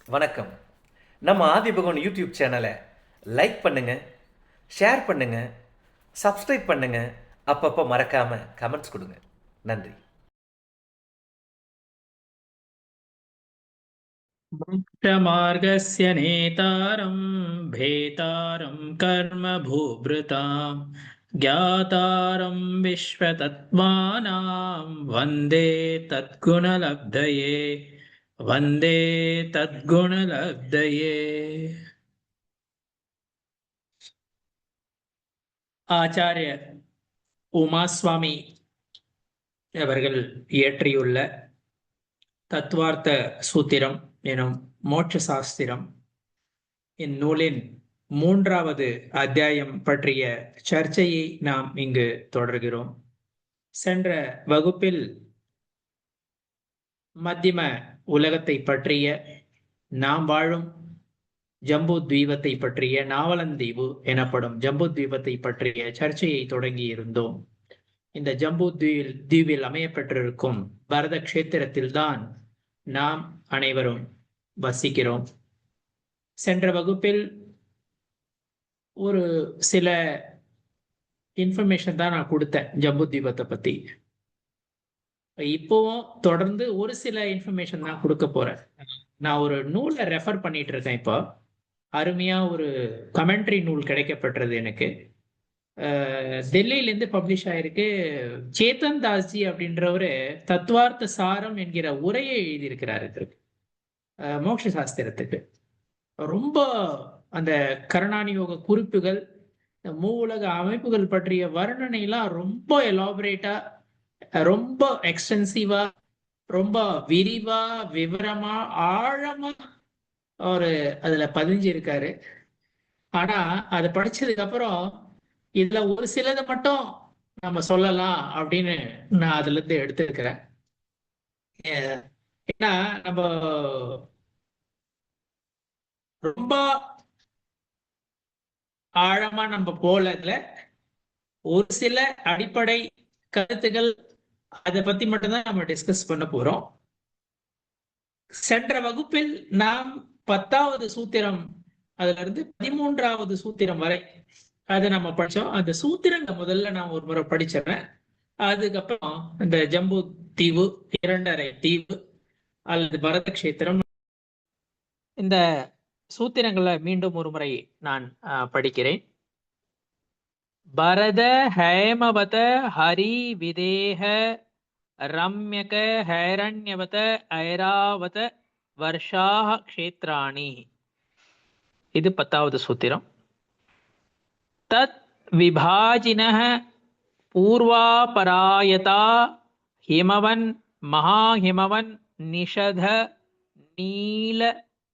வணக்கம். நம்ம ஆதிபகவன் யூடியூப் சேனலை லைக் பண்ணுங்க, ஷேர் பண்ணுங்க, சப்ஸ்கிரைப் பண்ணுங்க. அப்பப்போ மறக்காம கமெண்ட்ஸ் கொடுங்க. நன்றி. मोक्षमार्गस्य नेतारं भेतारं कर्मभूभृतां ज्ञातारं विश्वतत्त्वानां वन्दे तद्गुणलब्धये वन्दे तद्गुणलब्धये. ஆச்சாரிய உமாஸ்வாமி அவர்கள் இயற்றியுள்ள தத்துவார்த்த சூத்திரம் எனும் மோட்ச சாஸ்திரம் இந்நூலின் 3வது அத்தியாயம் பற்றிய சர்ச்சையை நாம் இங்கு தொடர்கிறோம். சென்ற வகுப்பில் மத்தியம உலகத்தை பற்றிய, நாம் வாழும் ஜம்பு தீபத்தை பற்றிய, நாவலந்தீவு எனப்படும் ஜம்பு தீபத்தை பற்றிய சர்ச்சையை தொடங்கி இருந்தோம். இந்த ஜம்பு தீவில் அமையப்பெற்றிருக்கும் பரத கஷேத்திரத்தில்தான் நாம் அனைவரும் வசிக்கிறோம். சென்ற வகுப்பில் ஒரு சில இன்ஃபர்மேஷன் தான் நான் கொடுத்தேன் ஜம்பு தீபத்தை பத்தி. இப்போவும் தொடர்ந்து ஒரு சில இன்ஃபர்மேஷன் தான் கொடுக்க போறேன். நான் ஒரு நூலை ரெஃபர் பண்ணிட்டு இருக்கேன். இப்போ அருமையா ஒரு கமெண்ட்ரி நூல் கிடைக்கப்பட்டது எனக்கு. டெல்லியிலேருந்து பப்ளிஷ் ஆயிருக்கு. சேத்தன் தாஸ்ஜி அப்படின்றவரு தத்துவார்த்த சாரம் என்கிற உரையை எழுதியிருக்கிறார் இதற்கு, மோட்ச சாஸ்திரத்துக்கு. ரொம்ப அந்த கருணாநியோக குறிப்புகள், மூவுலக அமைப்புகள் பற்றிய வர்ணனைலாம் ரொம்ப எலாபரேட்டா, ரொம்ப எக்ஸ்டென்சிவா, ரொம்ப விரிவா, விவரமா, ஆழமா ஒரு அதுல பதிஞ்சிருக்காரு. ஆனா அதை படிச்சதுக்கு அப்புறம் இதுல ஒரு சிலதை மட்டும் நம்ம சொல்லலாம் அப்படின்னு நான் அதுல இருந்து எடுத்திருக்கிறேன். ஏன்னா நம்ம ரொம்ப ஆழமா நம்ம போலதுல ஒரு சில அடிப்படை கருத்துக்கள் அதை பத்தி மட்டும்தான் நம்ம டிஸ்கஸ் பண்ண போறோம். சென்ற வகுப்பில் நாம் 10வது சூத்திரம் அதுல இருந்து 13வது சூத்திரம் வரை அதை நம்ம படிச்சோம். அந்த சூத்திரங்க முதல்ல நான் ஒரு முறை படிச்சிடறேன். அதுக்கப்புறம் இந்த ஜம்பு தீவு, 2.5 தீவு அல்லது பரத கஷேத்திரம், இந்த சூத்திரங்களை மீண்டும் ஒரு முறை நான் படிக்கிறேன். பரத ஹேமவத ஹரி விதேக ரம்யக ஹைரண்யவத ஐராவத வர்ஷாஹ க்ஷேத்ராணி. இது 10வது சூத்திரம். தத் விபாஜினஹ பூர்வாபராயதா ஹிமவன் மகாஹிமவன் நிஷத நீல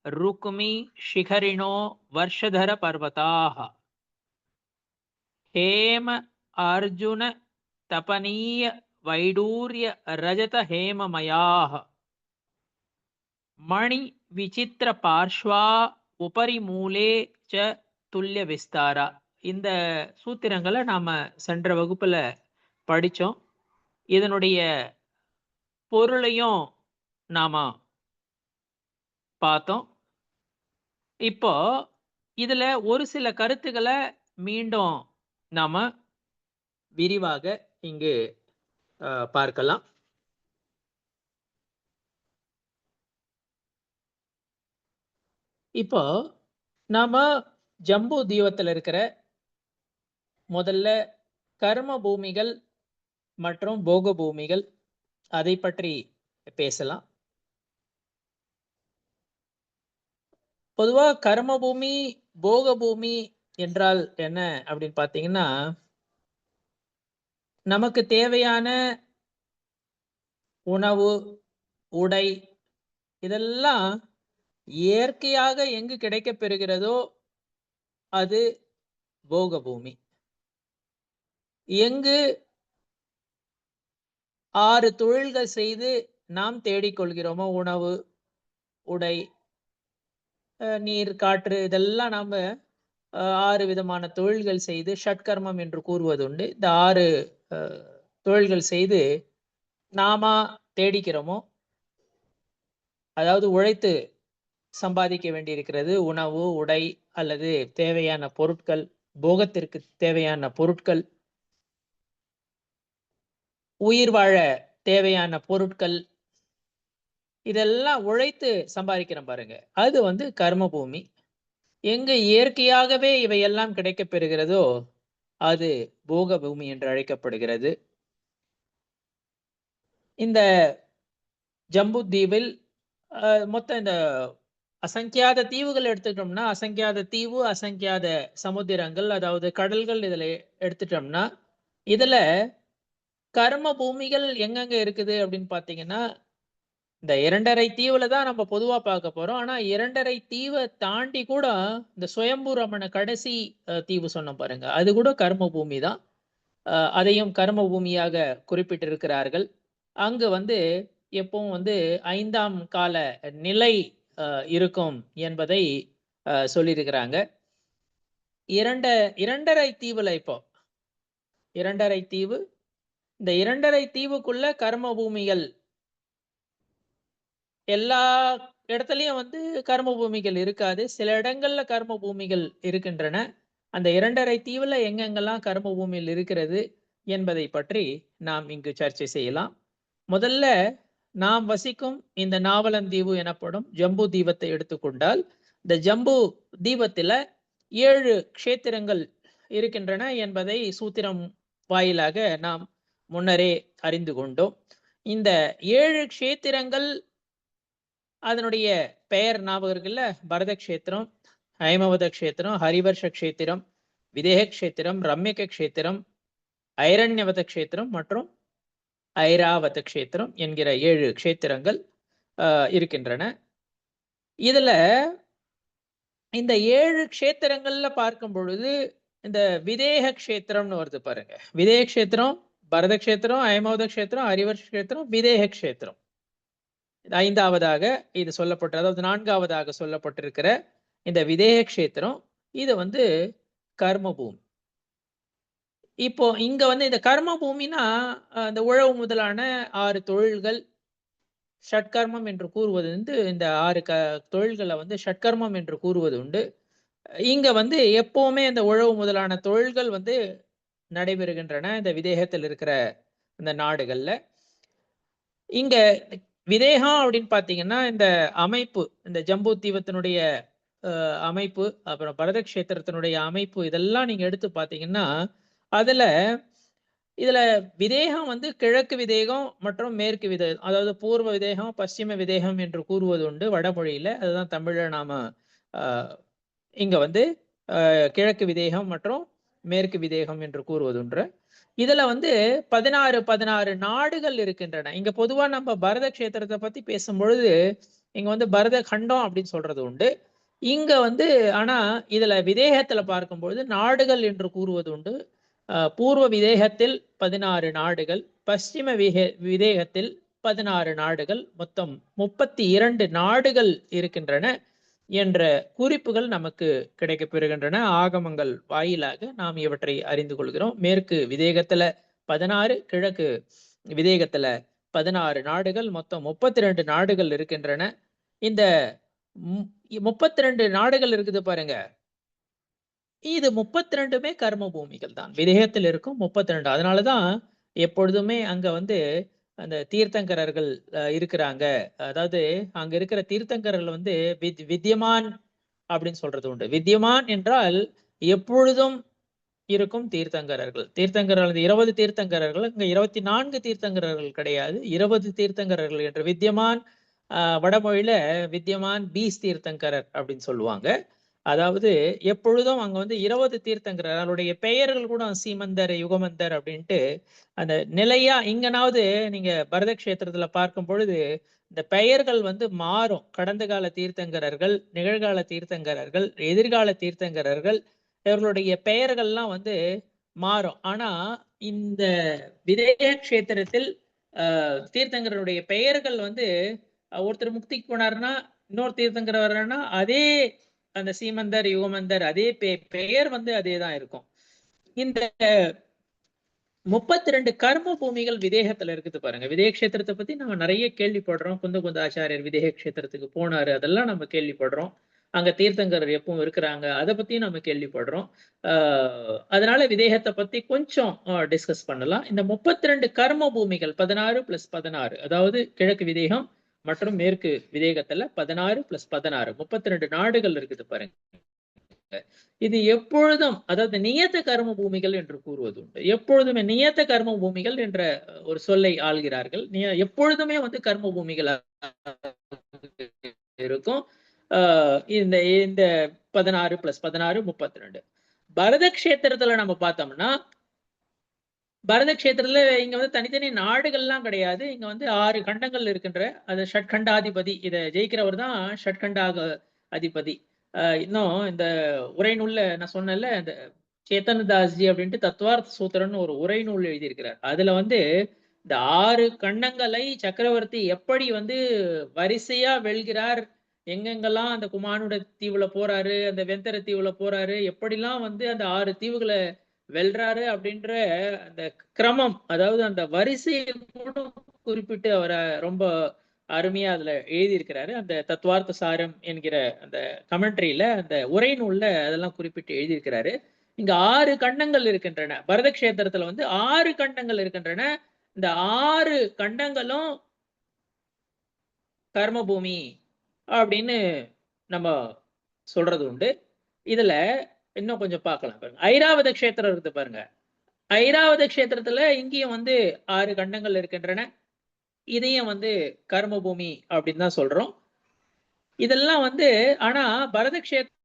ருக்மி சிகரிணோ வர்ஷதர பர்வதாஹ ஹேம அர்ஜுன தபனீய வைடூரிய ரஜத ஹேமமயாஹ மணி விசித்திர பார்ஷ்வா உபரி மூலே ச துல்லிய விஸ்தாரா. இந்த சூத்திரங்களை நாம சென்ற வகுப்புல படிச்சோம். இதனுடைய பொருளையும் நாம பார்த்தோம். இப்போ இதுல ஒரு சில கருத்துக்களை மீண்டும் நாம விரிவாக இங்கு பார்க்கலாம். இப்போ நாம ஜம்பு தீபத்தில் இருக்கிற முதல்ல கர்ம பூமிகள் மற்றும் போக பூமிகள் அதை பற்றி பேசலாம். பொதுவா கர்ம பூமி, போக பூமி என்றால் என்ன அப்படின்னு பார்த்தீங்கன்னா, நமக்கு தேவையான உணவு, உடை இதெல்லாம் இயற்கையாக எங்கு கிடைக்கப் பெறுகிறதோ அது போக பூமி. எங்கு 6 தொழில்கள் செய்து நாம் தேடிக்கொள்கிறோமோ, உணவு, உடை, நீர், காற்று, இதெல்லாம் நாம 6 விதமான தொழில்கள் செய்து ஷட்கர்மம் என்று கூறுவதுண்டு. இந்த 6 தொழில்கள் செய்து நாம தேடிக்கிறோமோ, அதாவது உழைத்து சம்பாதிக்க வேண்டியிருக்கிறது. உணவு, உடை அல்லது தேவையான பொருட்கள், போகத்திற்கு தேவையான பொருட்கள், உயிர் வாழ தேவையான பொருட்கள், இதெல்லாம் உழைத்து சம்பாதிக்கிறோம் பாருங்க. அது வந்து கர்ம பூமி. எங்க இயற்கையாகவே இவையெல்லாம் கிடைக்கப் பெறுகிறதோ அது போக பூமி என்று அழைக்கப்படுகிறது. இந்த ஜம்பு தீவில் மொத்தம் இந்த அசங்கியாத தீவுகள் எடுத்துட்டோம்னா, அசங்கியாத தீவு, அசங்கியாத சமுத்திரங்கள், அதாவது கடல்கள் இதுல எடுத்துட்டோம்னா, இதுல கர்ம பூமிகள் எங்கெங்க இருக்குது அப்படின்னு பார்த்தீங்கன்னா, இந்த 2½ தீவுல தான் நம்ம பொதுவா பார்க்க போறோம். ஆனா 2½ தீவ தாண்டி கூட இந்த சுயம்பு ரமண கடைசி தீவு சொன்னோம் பாருங்க. அது கூட கர்ம பூமி தான். அதையும் கர்ம பூமியாக குறிப்பிட்டிருக்கிறார்கள். அங்கு வந்து எப்பவும் வந்து 5ஆம் கால நிலை இருக்கும் என்பதை சொல்லியிருக்கிறாங்க. 2½ தீவுல இப்போ 2½ தீவு, இந்த 2½ தீவுக்குள்ள கர்ம பூமிகள் எல்லா இடத்துலயும் வந்து கர்ம பூமிகள் இருக்காது. சில இடங்கள்ல கர்ம பூமிகள் இருக்கின்றன. அந்த 2½ தீவுல எங்கெங்கெல்லாம் கர்ம பூமியில் இருக்கிறது என்பதை பற்றி நாம் இங்கு சர்ச்சை செய்யலாம். முதல்ல நாம் வசிக்கும் இந்த நாவலந்தீவு எனப்படும் ஜம்பு தீபத்தை எடுத்துக்கொண்டால், இந்த ஜம்பு தீபத்துல 7 க்ஷேத்திரங்கள் இருக்கின்றன என்பதை சூத்திரம் வாயிலாக நாம் முன்னரே அறிந்து கொண்டோம். இந்த 7 க்ஷேத்திரங்கள் அதனுடைய பெயர் ஞாபகம் இருக்குல்ல? பரத க்ஷேத்திரம், ஹைமவத க்ஷேத்திரம், ஹரிவர்ஷ க்ஷேத்திரம், விதேக க்ஷேத்திரம், ரம்யக க்ஷேத்திரம், ஐரண்யவத க்ஷேத்திரம் மற்றும் ஐராவத க்ஷேத்திரம் என்கிற 7 க்ஷேத்திரங்கள் இருக்கின்றன. இதுல இந்த 7 க்ஷேத்திரங்கள்ல பார்க்கும் பொழுது இந்த விதேக க்ஷேத்திரம்னு வருது பாருங்க. விதேக க்ஷேத்திரம், பரத க்ஷேத்திரம், ஐமவத க்ஷேத்திரம், ஹரிவர்ஷ க்ஷேத்திரம், விதேக க்ஷேத்திரம். 5ஆவதாக இது அதாவது 4ஆவதாக சொல்லப்பட்டிருக்கிற இந்த விதேக க்ஷேத்திரம், இது வந்து கர்ம பூமி. இப்போ இங்க வந்து இந்த கர்ம பூமினா இந்த உழவு முதலான 6 தொழில்கள் ஷட்கர்மம் என்று கூறுவது வந்து இந்த 6 தொழில்களை வந்து ஷட்கர்மம் என்று கூறுவது உண்டு. இங்க வந்து எப்பவுமே இந்த உழவு முதலான தொழில்கள் வந்து நடைபெறுகின்றன இந்த விதேகத்தில் இருக்கிற இந்த நாடுகள்ல. இங்க விதேகம் அப்படின்னு பாத்தீங்கன்னா இந்த அமைப்பு, இந்த ஜம்பு தீபத்தினுடைய அமைப்பு, அப்புறம் பரத க்ஷேத்திரத்தினுடைய அமைப்பு, இதெல்லாம் நீங்க எடுத்து பாத்தீங்கன்னா அதுல இதுல விதேகம் வந்து கிழக்கு விதேகம் மற்றும் மேற்கு விதேகம், அதாவது பூர்வ விதேகம், பশ্চিம விதேகம் என்று கூறுவது உண்டு வடமொழியில. அதுதான் தமிழ்ல நாம இங்க வந்து கிழக்கு விதேகம் மற்றும் மேற்கு விதேகம் என்று கூறுவதுண்டு. இதுல வந்து 16 நாடுகள் இருக்கின்றன. இங்க பொதுவா நம்ம பரத க்ஷேத்திரத்தை பத்தி பேசும் பொழுது இங்க வந்து பரத கண்டம் அப்படின்னு சொல்றது உண்டு. இங்க வந்து ஆனா இதுல விதேகத்துல பார்க்கும்பொழுது நாடுகள் என்று கூறுவது உண்டு. பூர்வ விதேகத்தில் 16 நாடுகள், பশ্চিம விதேகத்தில் 16 நாடுகள், மொத்தம் 32 நாடுகள் இருக்கின்றன என்ற குறிப்புகள் நமக்கு கிடைக்கப்பெறுகின்றன. ஆகமங்கள் வாயிலாக நாம் இவற்றை அறிந்து கொள்கிறோம். மேற்கு விதேகத்துல 16, கிழக்கு விதேகத்துல 16 நாடுகள், மொத்தம் 32 நாடுகள் இருக்கின்றன. இந்த 32 நாடுகள் இருக்குது பாருங்க, இது 32மே கர்ம பூமிகள் தான். விதேகத்தில் இருக்கும் 32. அதனாலதான் எப்பொழுதுமே அங்க வந்து அந்த தீர்த்தங்கரர்கள் இருக்கிறாங்க. அதாவது அங்க இருக்கிற தீர்த்தங்கரர்கள் வந்து வித்யமான் அப்படின்னு சொல்றது உண்டு. வித்யமான் என்றால் எப்பொழுதும் இருக்கும் தீர்த்தங்கரர்கள். தீர்த்தங்கரர்கள் 20 தீர்த்தங்கரர்கள், இங்க 24 தீர்த்தங்கரர்கள் கிடையாது, 20 தீர்த்தங்கரர்கள் என்று. வித்யமான் வடமொழியில வித்யமான் பீஸ் தீர்த்தங்கரர் அப்படின்னு சொல்லுவாங்க. அதாவது எப்பொழுதும் அங்க வந்து 20 தீர்த்தங்கரர், அவருடைய பெயர்கள் கூட சீமந்தர், யுகமந்தர் அப்படின்ட்டு அந்த நிலையா. இங்கனாவது நீங்க பரத க்ஷேத்திரத்துல பார்க்கும் பொழுது இந்த பெயர்கள் வந்து மாறும். கடந்த கால தீர்த்தங்கரர்கள், நிகழ்கால தீர்த்தங்கரர்கள், எதிர்கால தீர்த்தங்கரர்கள், இவர்களுடைய பெயர்கள்லாம் வந்து மாறும். ஆனா இந்த விதேக க்ஷேத்திரத்தில் தீர்த்தங்கருடைய பெயர்கள் வந்து ஒருத்தர் முக்திக்கு போனாருன்னா இன்னொரு தீர்த்தங்கர் வர்றன்னா அதே அந்த சீமந்தர், யுகமந்தர் அதே பெயர் வந்து அதேதான் இருக்கும். இந்த 32 கர்ம பூமிகள் விதேகத்துல இருக்குது பாருங்க. விதேக கஷேத்திரத்தை பத்தி நம்ம நிறைய கேள்விப்படுறோம். குந்த ஆச்சாரியர் விதேக கஷேத்திரத்துக்கு போனாரு, அதெல்லாம் நம்ம கேள்விப்படுறோம். அங்க தீர்த்தங்கரர் எப்பவும் இருக்கிறாங்க, அதை பத்தியும் நம்ம கேள்விப்படுறோம். அதனால விதேகத்தை பத்தி கொஞ்சம் டிஸ்கஸ் பண்ணலாம். இந்த 32 கர்ம பூமிகள் 16 + 16, அதாவது கிழக்கு விதேகம் மற்றும் மேற்கு விதேகத்துல 16 + 16 32 நாடுகள் இருக்குது பாருங்க. இது எப்பொழுதும், அதாவது நியத்த கர்ம பூமிகள் என்று கூறுவது உண்டு. எப்பொழுதுமே நியத்த கர்ம பூமிகள் என்ற ஒரு சொல்லை ஆள்கிறார்கள். எப்பொழுதுமே வந்து கர்ம பூமிகள் இருக்கும். இந்த இந்த 16 + 16 32. பரத கஷேத்திரத்துல நம்ம பார்த்தோம்னா, பரத கஷேத்திரத்துல இங்க வந்து தனித்தனி நாடுகள்லாம் கிடையாது. இங்க வந்து 6 கண்டங்கள் இருக்கின்ற, அது ஷட்கண்டாதிபதி. இதை ஜெயிக்கிறவர் தான் ஷட்கண்டாக அதிபதி. இன்னும் இந்த உரைநூல்ல நான் சொன்னேன்ல, இந்த சேத்தனதாஸ்ஜி அப்படின்ட்டு தத்துவார்த்த சூத்திரம்னு ஒரு உரைநூல் எழுதியிருக்கிறார். அதுல வந்து இந்த 6 கண்டங்களை சக்கரவர்த்தி எப்படி வந்து வரிசையா வெல்கிறார், எங்கெங்கெல்லாம் அந்த குமானுட தீவுல போறாரு, அந்த வெந்தர தீவுல போறாரு, எப்படிலாம் வந்து அந்த 6 தீவுகளை வெல்றாரு அப்படின்ற அந்த கிரமம், அதாவது அந்த வரிசையை கூட குறிப்பிட்டு அவரை ரொம்ப அருமையா அதுல எழுதியிருக்கிறாரு. அந்த தத்துவார்த்த சாரம் என்கிற அந்த கமெண்ட்ரியில, அந்த உரைநூல்ல அதெல்லாம் குறிப்பிட்டு எழுதியிருக்கிறாரு. இங்க 6 கண்டங்கள் இருக்கின்றன. பரத கஷேத்திரத்துல வந்து 6 கண்டங்கள் இருக்கின்றன. இந்த 6 கண்டங்களும் கர்மபூமி அப்படின்னு நம்ம சொல்றது உண்டு. இதுல இன்னும் கொஞ்சம் பார்க்கலாம் பாருங்க. ஐராவத கஷேத்திரம் இருக்குது பாருங்க. ஐராவத கஷேத்திரத்துல இங்கேயும் வந்து 6 கண்டங்கள் இருக்கின்றன. இதையும் வந்து கர்மபூமி அப்படின்னு தான் சொல்றோம். இதெல்லாம் வந்து, ஆனா பரத கஷேத்திரத்துல,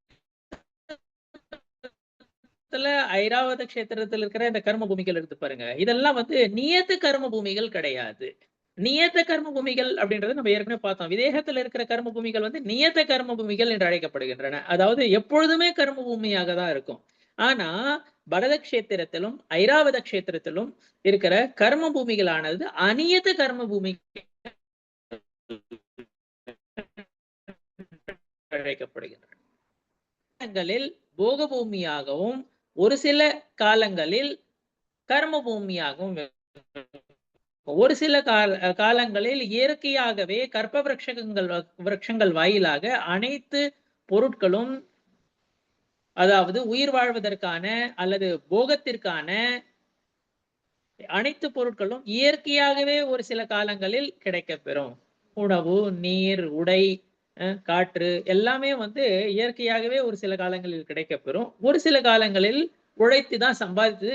ஐராவத கஷேத்திரத்துல இருக்கிற இந்த கர்ம பூமிகள் இருக்கு பாருங்க, இதெல்லாம் வந்து நியத்த கர்ம பூமிகள் கிடையாது. நியத்த கர்ம பூமிகள் அப்படின்றது நம்ம ஏற்கனவே பார்த்தோம். விதேகத்துல இருக்கிற கர்ம பூமிகள் வந்து நியத்த கர்ம பூமிகள் என்று அழைக்கப்படுகின்றன. அதாவது எப்பொழுதுமே கர்ம பூமியாக தான் இருக்கும். ஆனா பரத கஷேத்திரத்திலும் ஐராவத கஷேத்திரத்திலும் இருக்கிற கர்ம பூமிகளானது அநியத்த கர்ம பூமி அழைக்கப்படுகின்றன. காலங்களில் போக பூமியாகவும், ஒரு சில காலங்களில் கர்ம பூமியாகவும், ஒரு சில காலங்களில் இயற்கையாகவே கற்ப விருட்சங்கள் வாயிலாக அனைத்து பொருட்களும், அதாவது உயிர் வாழ்வதற்கான அல்லது போகத்திற்கான அனைத்து பொருட்களும் இயற்கையாகவே ஒரு சில காலங்களில் கிடைக்கப்பெறும். உணவு, நீர், உடை, காற்று எல்லாமே வந்து இயற்கையாகவே ஒரு சில காலங்களில் கிடைக்கப்பெறும். ஒரு சில காலங்களில் உழைத்து தான் சம்பாதித்து.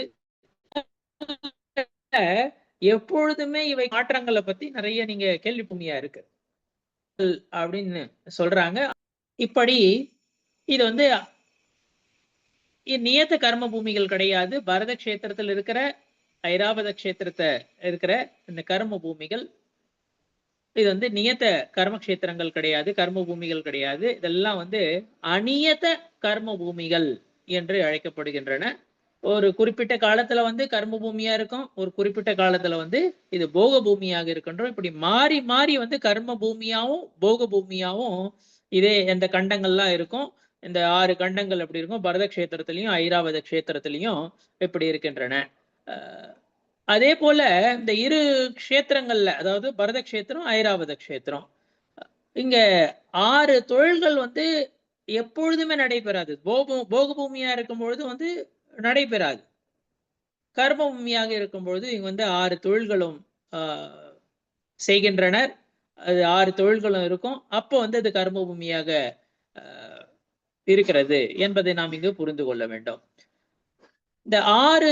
எப்பொழுதுமே இவை மாற்றங்களை பத்தி நிறைய நீங்க கேள்விப்பட்டியா இருக்கு அப்படின்னு சொல்றாங்க. இப்படி இது வந்து நியத்த கர்ம பூமிகள் கிடையாது. பரத கஷேத்திரத்தில் இருக்கிற, ஐராவத கஷேத்திரத்தை இருக்கிற இந்த கர்ம பூமிகள், இது வந்து நியத்த கர்ம கஷேத்திரங்கள் கிடையாது, கர்ம பூமிகள் கிடையாது. இதெல்லாம் வந்து அநியத கர்ம பூமிகள் என்று அழைக்கப்படுகின்றன. ஒரு குறிப்பிட்ட காலத்துல வந்து கர்ம பூமியா இருக்கும், ஒரு குறிப்பிட்ட காலத்துல வந்து இது போக பூமியாக இருக்கின்றோம். இப்படி மாறி மாறி வந்து கர்ம பூமியாவும் போக பூமியாவும் இதே இந்த கண்டங்கள்லாம் இருக்கும். இந்த 6 கண்டங்கள் எப்படி இருக்கும், பரத கஷேத்திரத்திலையும் ஐராவத கஷேத்திரத்திலையும் இப்படி இருக்கின்றன. அதே போல இந்த இரு கஷேத்திரங்கள்ல, அதாவது பரத கஷேத்திரம், ஐராவத கஷேத்திரம், இங்க 6 தொழில்கள் வந்து எப்பொழுதுமே நடைபெறாது. போக பூமியா இருக்கும் பொழுது வந்து நடைபெறாது. கர்ம பூமியாக இருக்கும் பொழுது இங்க வந்து 6 தொழில்களும் செய்கின்றனர். அது 6 தொழில்களும் இருக்கும். அப்போ வந்து அது கர்ம பூமியாக இருக்கிறது என்பதை நாம் இங்கு புரிந்து கொள்ள வேண்டும். இந்த 6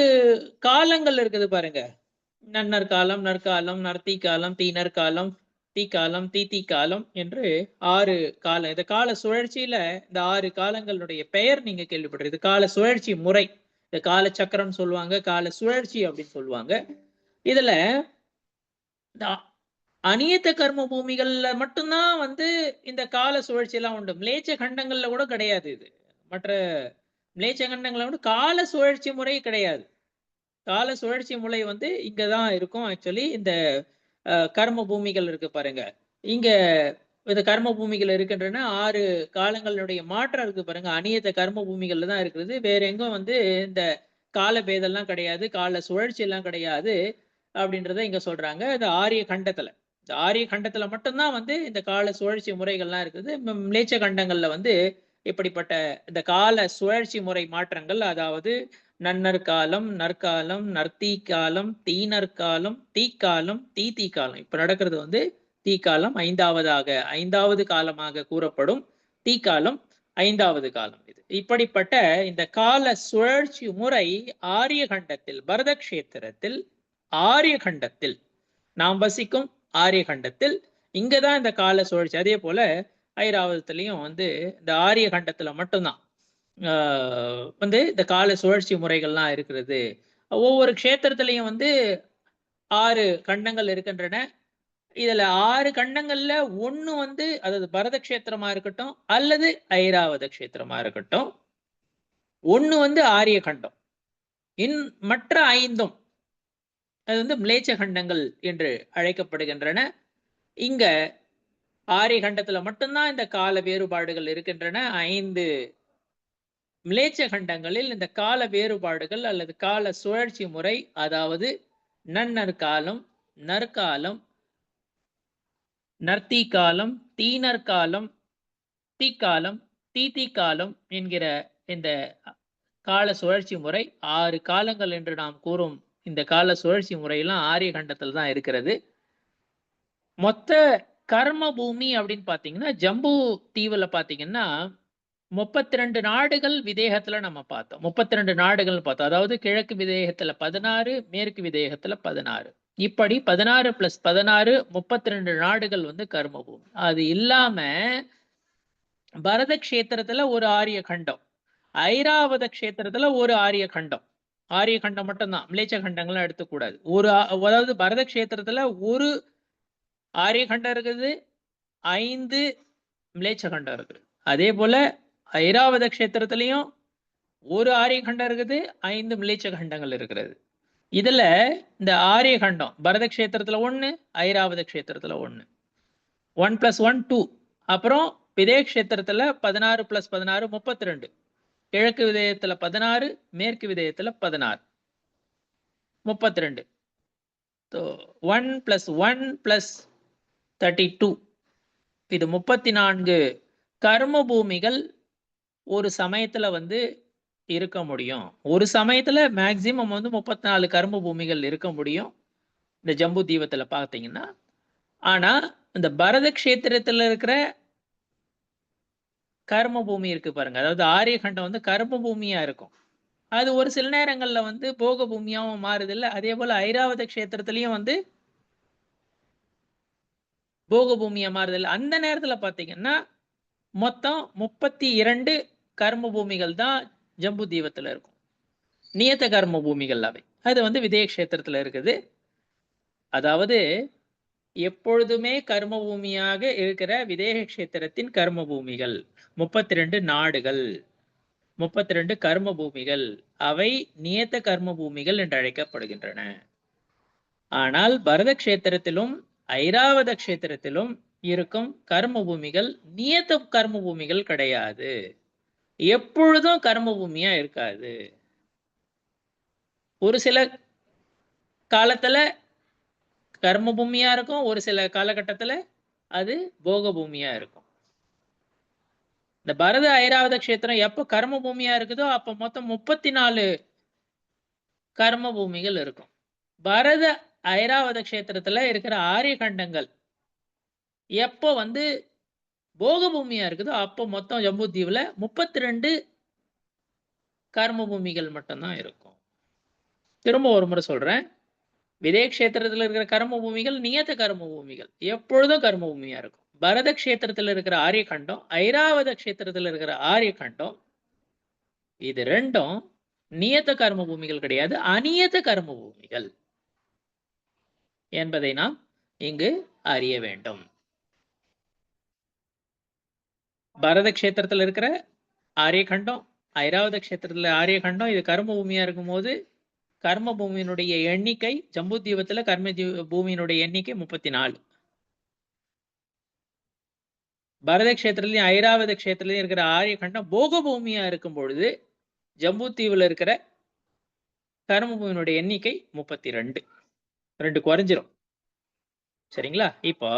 காலங்கள் இருக்குது பாருங்க. நன்னர் காலம், நற்காலம், நர்த்தி காலம், தீனர் காலம், தீக்காலம், தீத்தி காலம் என்று 6 காலம். இந்த கால சுழற்சியில இந்த 6 காலங்களுடைய பெயர் நீங்க கேள்விப்பட்டிருக்கு. கால சுழற்சி முறை, இந்த கால சக்கரம் சொல்லுவாங்க, கால சுழற்சி அப்படின்னு சொல்லுவாங்க. இதுல அநியத்த கர்ம பூமிகள்ல மட்டும்தான் வந்து இந்த கால சுழற்சி எல்லாம் உண்டு. மிலேச்ச கண்டங்கள்ல கூட கிடையாது இது. மற்ற மிலேச்ச கண்டங்கள்ல கூட கால சுழற்சி முறை கிடையாது. கால சுழற்சி முறை வந்து இங்கதான் இருக்கும். ஆக்சுவலி இந்த கர்ம பூமிகள் இருக்கு பாருங்க, இங்க இந்த கர்ம பூமிகள் இருக்கின்றன. 6 காலங்களுடைய மாற்றம் இருக்கு பாருங்க, அநியத்த கர்ம பூமிகள்ல தான் இருக்குது. வேற எங்கும் வந்து இந்த கால பேதம்லாம் கிடையாது, கால சுழற்சி எல்லாம் கிடையாது அப்படின்றத இங்க சொல்றாங்க. இந்த ஆரிய கண்டத்துல. இந்த ஆரிய கண்டத்துல மட்டும் தான் வந்து இந்த கால சுழற்சி முறைகள்லாம் இருக்குது. மிலேச்ச கண்டங்கள்ல வந்து இப்படிப்பட்ட இந்த கால சுழற்சி முறை மாற்றங்கள், அதாவது நன்னற்காலம், நற்காலம், நற்தீக்காலம், தீநற்காலம், தீக்காலம், தீத்தீக்காலம். இப்ப நடக்கிறது வந்து தீக்காலம் 5வது காலமாக கூறப்படும். தீக்காலம் 5வது காலம் இது. இப்படிப்பட்ட இந்த கால சுழற்சி முறை ஆரிய கண்டத்தில், பரத கஷேத்திரத்தில், ஆரிய கண்டத்தில் நாம் வசிக்கும் ஆரிய கண்டத்தில் இங்கதான் இந்த கால சுழற்சி. அதே போல ஐராவதத்திலையும் வந்து இந்த ஆரிய கண்டத்துல மட்டும்தான் வந்து இந்த கால சுழற்சி முறைகள்லாம் இருக்கிறது. ஒவ்வொரு க்ஷேத்திரத்திலையும் வந்து 6 கண்டங்கள் இருக்கின்றன. இதுல 6 கண்டங்கள்ல 1 வந்து அதாவது பரத கஷேத்திரமா இருக்கட்டும், அல்லது ஐராவத கஷேத்திரமா இருக்கட்டும். 1 வந்து ஆரிய கண்டம். மற்ற 5ம் அது வந்து மிலேச்ச கண்டங்கள் என்று அழைக்கப்படுகின்றன. இங்க ஆரிய கண்டத்துல மட்டும்தான் இந்த கால வேறுபாடுகள் இருக்கின்றன. 5 மிலேச்ச கண்டங்களில் இந்த கால வேறுபாடுகள் அல்லது கால சுழற்சி முறை, அதாவது நன்னற்காலம், நற்காலம், நற்தீக்காலம், தீநற்காலம், தீக்காலம், தீத்தீக்காலம் என்கிற இந்த கால சுழற்சி முறை 6 காலங்கள் என்று நாம் கூறும் இந்த கால சுழற்சி முறையெல்லாம் ஆரிய கண்டத்தில் தான் இருக்கிறது. மொத்த கர்ம பூமி அப்படின்னு பாத்தீங்கன்னா, ஜம்பு தீவுல பாத்தீங்கன்னா 32 நாடுகள் விதேகத்துல நம்ம பார்த்தோம். 32 நாடுகள் பார்த்தோம். அதாவது கிழக்கு விதேகத்துல 16, மேற்கு விதேகத்துல 16. இப்படி 16 + 16 32 நாடுகள் வந்து கர்ம பூமி. அது இல்லாம பரத கஷேத்திரத்துல ஒரு ஆரிய கண்டம், ஐராவத கஷேத்திரத்துல ஒரு ஆரிய கண்டம். ஆரிய கண்டம் மட்டும்தான், மிலேச்ச கண்டங்கள்லாம் எடுத்துக்கூடாது. அதாவது பரத கஷேத்திரத்துல ஒரு ஆரிய கண்டம் இருக்குது, 5 மிலேச்ச கண்டம் இருக்குது. அதே போல ஐராவத கஷேத்திரத்திலையும் ஒரு ஆரிய கண்டம் இருக்குது, 5 மிலேச்ச கண்டங்கள் இருக்கிறது. இதுல இந்த ஆரிய கண்டம் பரத கஷேத்திரத்துல 1, ஐராவத கஷேத்திரத்துல 1. 1 + 1 2. அப்புறம் விதேக கஷேத்திரத்துல 16 + 16 32. கிழக்கு விதேயத்துல 16, மேற்கு விதேயத்துல 16. 32. 1 + 1 + 32. இது 34 கர்ம பூமிகள் ஒரு சமயத்துல வந்து இருக்க முடியும். ஒரு சமயத்துல மேக்சிமம் வந்து 34 கர்ம பூமிகள் இருக்க முடியும் இந்த ஜம்பு தீபத்துல பார்த்தீங்கன்னா. ஆனா இந்த பரத கஷேத்திரத்துல இருக்கிற கர்ம பூமி இருக்கு பாருங்க, அதாவது ஆரிய கண்டம் வந்து கர்ம பூமியா இருக்கும். அது ஒரு சில நேரங்கள்ல வந்து போக பூமியாவும் மாறுது இல்ல. அதே போல ஐராவத கஷேத்திரத்திலையும் வந்து போக பூமியா மாறுது இல்ல. அந்த நேரத்துல பாத்தீங்கன்னா மொத்தம் 32 கர்ம பூமிகள் தான் ஜம்பு தீபத்துல இருக்கும். நியத கர்ம பூமிகள் அவை. அது வந்து விதேய கஷேத்திரத்துல இருக்குது. அதாவது எப்பொழுதுமே கர்ம பூமியாக இருக்கிற விதேக கஷேத்திரத்தின் கர்ம பூமிகள் 32 நாடுகள், 32 கர்ம பூமிகள், அவை நியத கர்ம பூமிகள் என்று அழைக்கப்படுகின்றன. ஆனால் பரத கஷேத்திரத்திலும் ஐராவத கஷேத்திரத்திலும் இருக்கும் கர்ம பூமிகள் நியத கர்ம பூமிகள் கிடையாது. எப்பொழுதும் கர்ம பூமியா இருக்காது. ஒரு சில காலத்துல கர்ம பூமியா இருக்கும், ஒரு சில காலகட்டத்துல அது போக பூமியா இருக்கும். இந்த பரத ஐராவத கஷேத்திரம் எப்ப கர்ம பூமியா இருக்குதோ அப்ப மொத்தம் 34 கர்ம பூமிகள் இருக்கும். பரத ஐராவத கஷேத்திரத்துல இருக்கிற ஆரிய கண்டங்கள் எப்ப வந்து போக பூமியா இருக்குதோ அப்ப மொத்தம் ஜம்பு தீவுல 32 கர்ம பூமிகள் மட்டும்தான் இருக்கும். திரும்ப ஒரு முறை சொல்றேன். விதேய கஷேத்திரத்துல இருக்கிற கர்ம பூமிகள் நியத கர்ம பூமிகள், எப்பொழுதும் கர்ம பூமியா இருக்கும். பரத கஷேத்திரத்துல இருக்கிற ஆரிய கண்டம், ஐராவத கஷேத்திரத்துல இருக்கிற ஆரிய கண்டம், இது ரெண்டும் நியத கர்ம பூமிகள் கிடையாது, அநியத கர்ம பூமிகள் என்பதை நாம் இங்கு அறிய வேண்டும். பரத கஷேத்திரத்துல இருக்கிற ஆரிய கண்டம், ஐராவத கஷேத்திரத்துல ஆரிய கண்டம், இது கர்ம பூமியா இருக்கும்போது கர்ம பூமியினுடைய எண்ணிக்கை ஜம்பு தீபத்துல பூமியினுடைய எண்ணிக்கை 34. பரத கஷேத்திரத்திலையும் ஐராவத கஷேத்திரத்திலையும் இருக்கிற ஆரிய கண்டம் போக பூமியா இருக்கும் பொழுது ஜம்பு தீவுல இருக்கிற கர்ம பூமியினுடைய எண்ணிக்கை 32. 2 குறைஞ்சிரும். சரிங்களா? இப்போ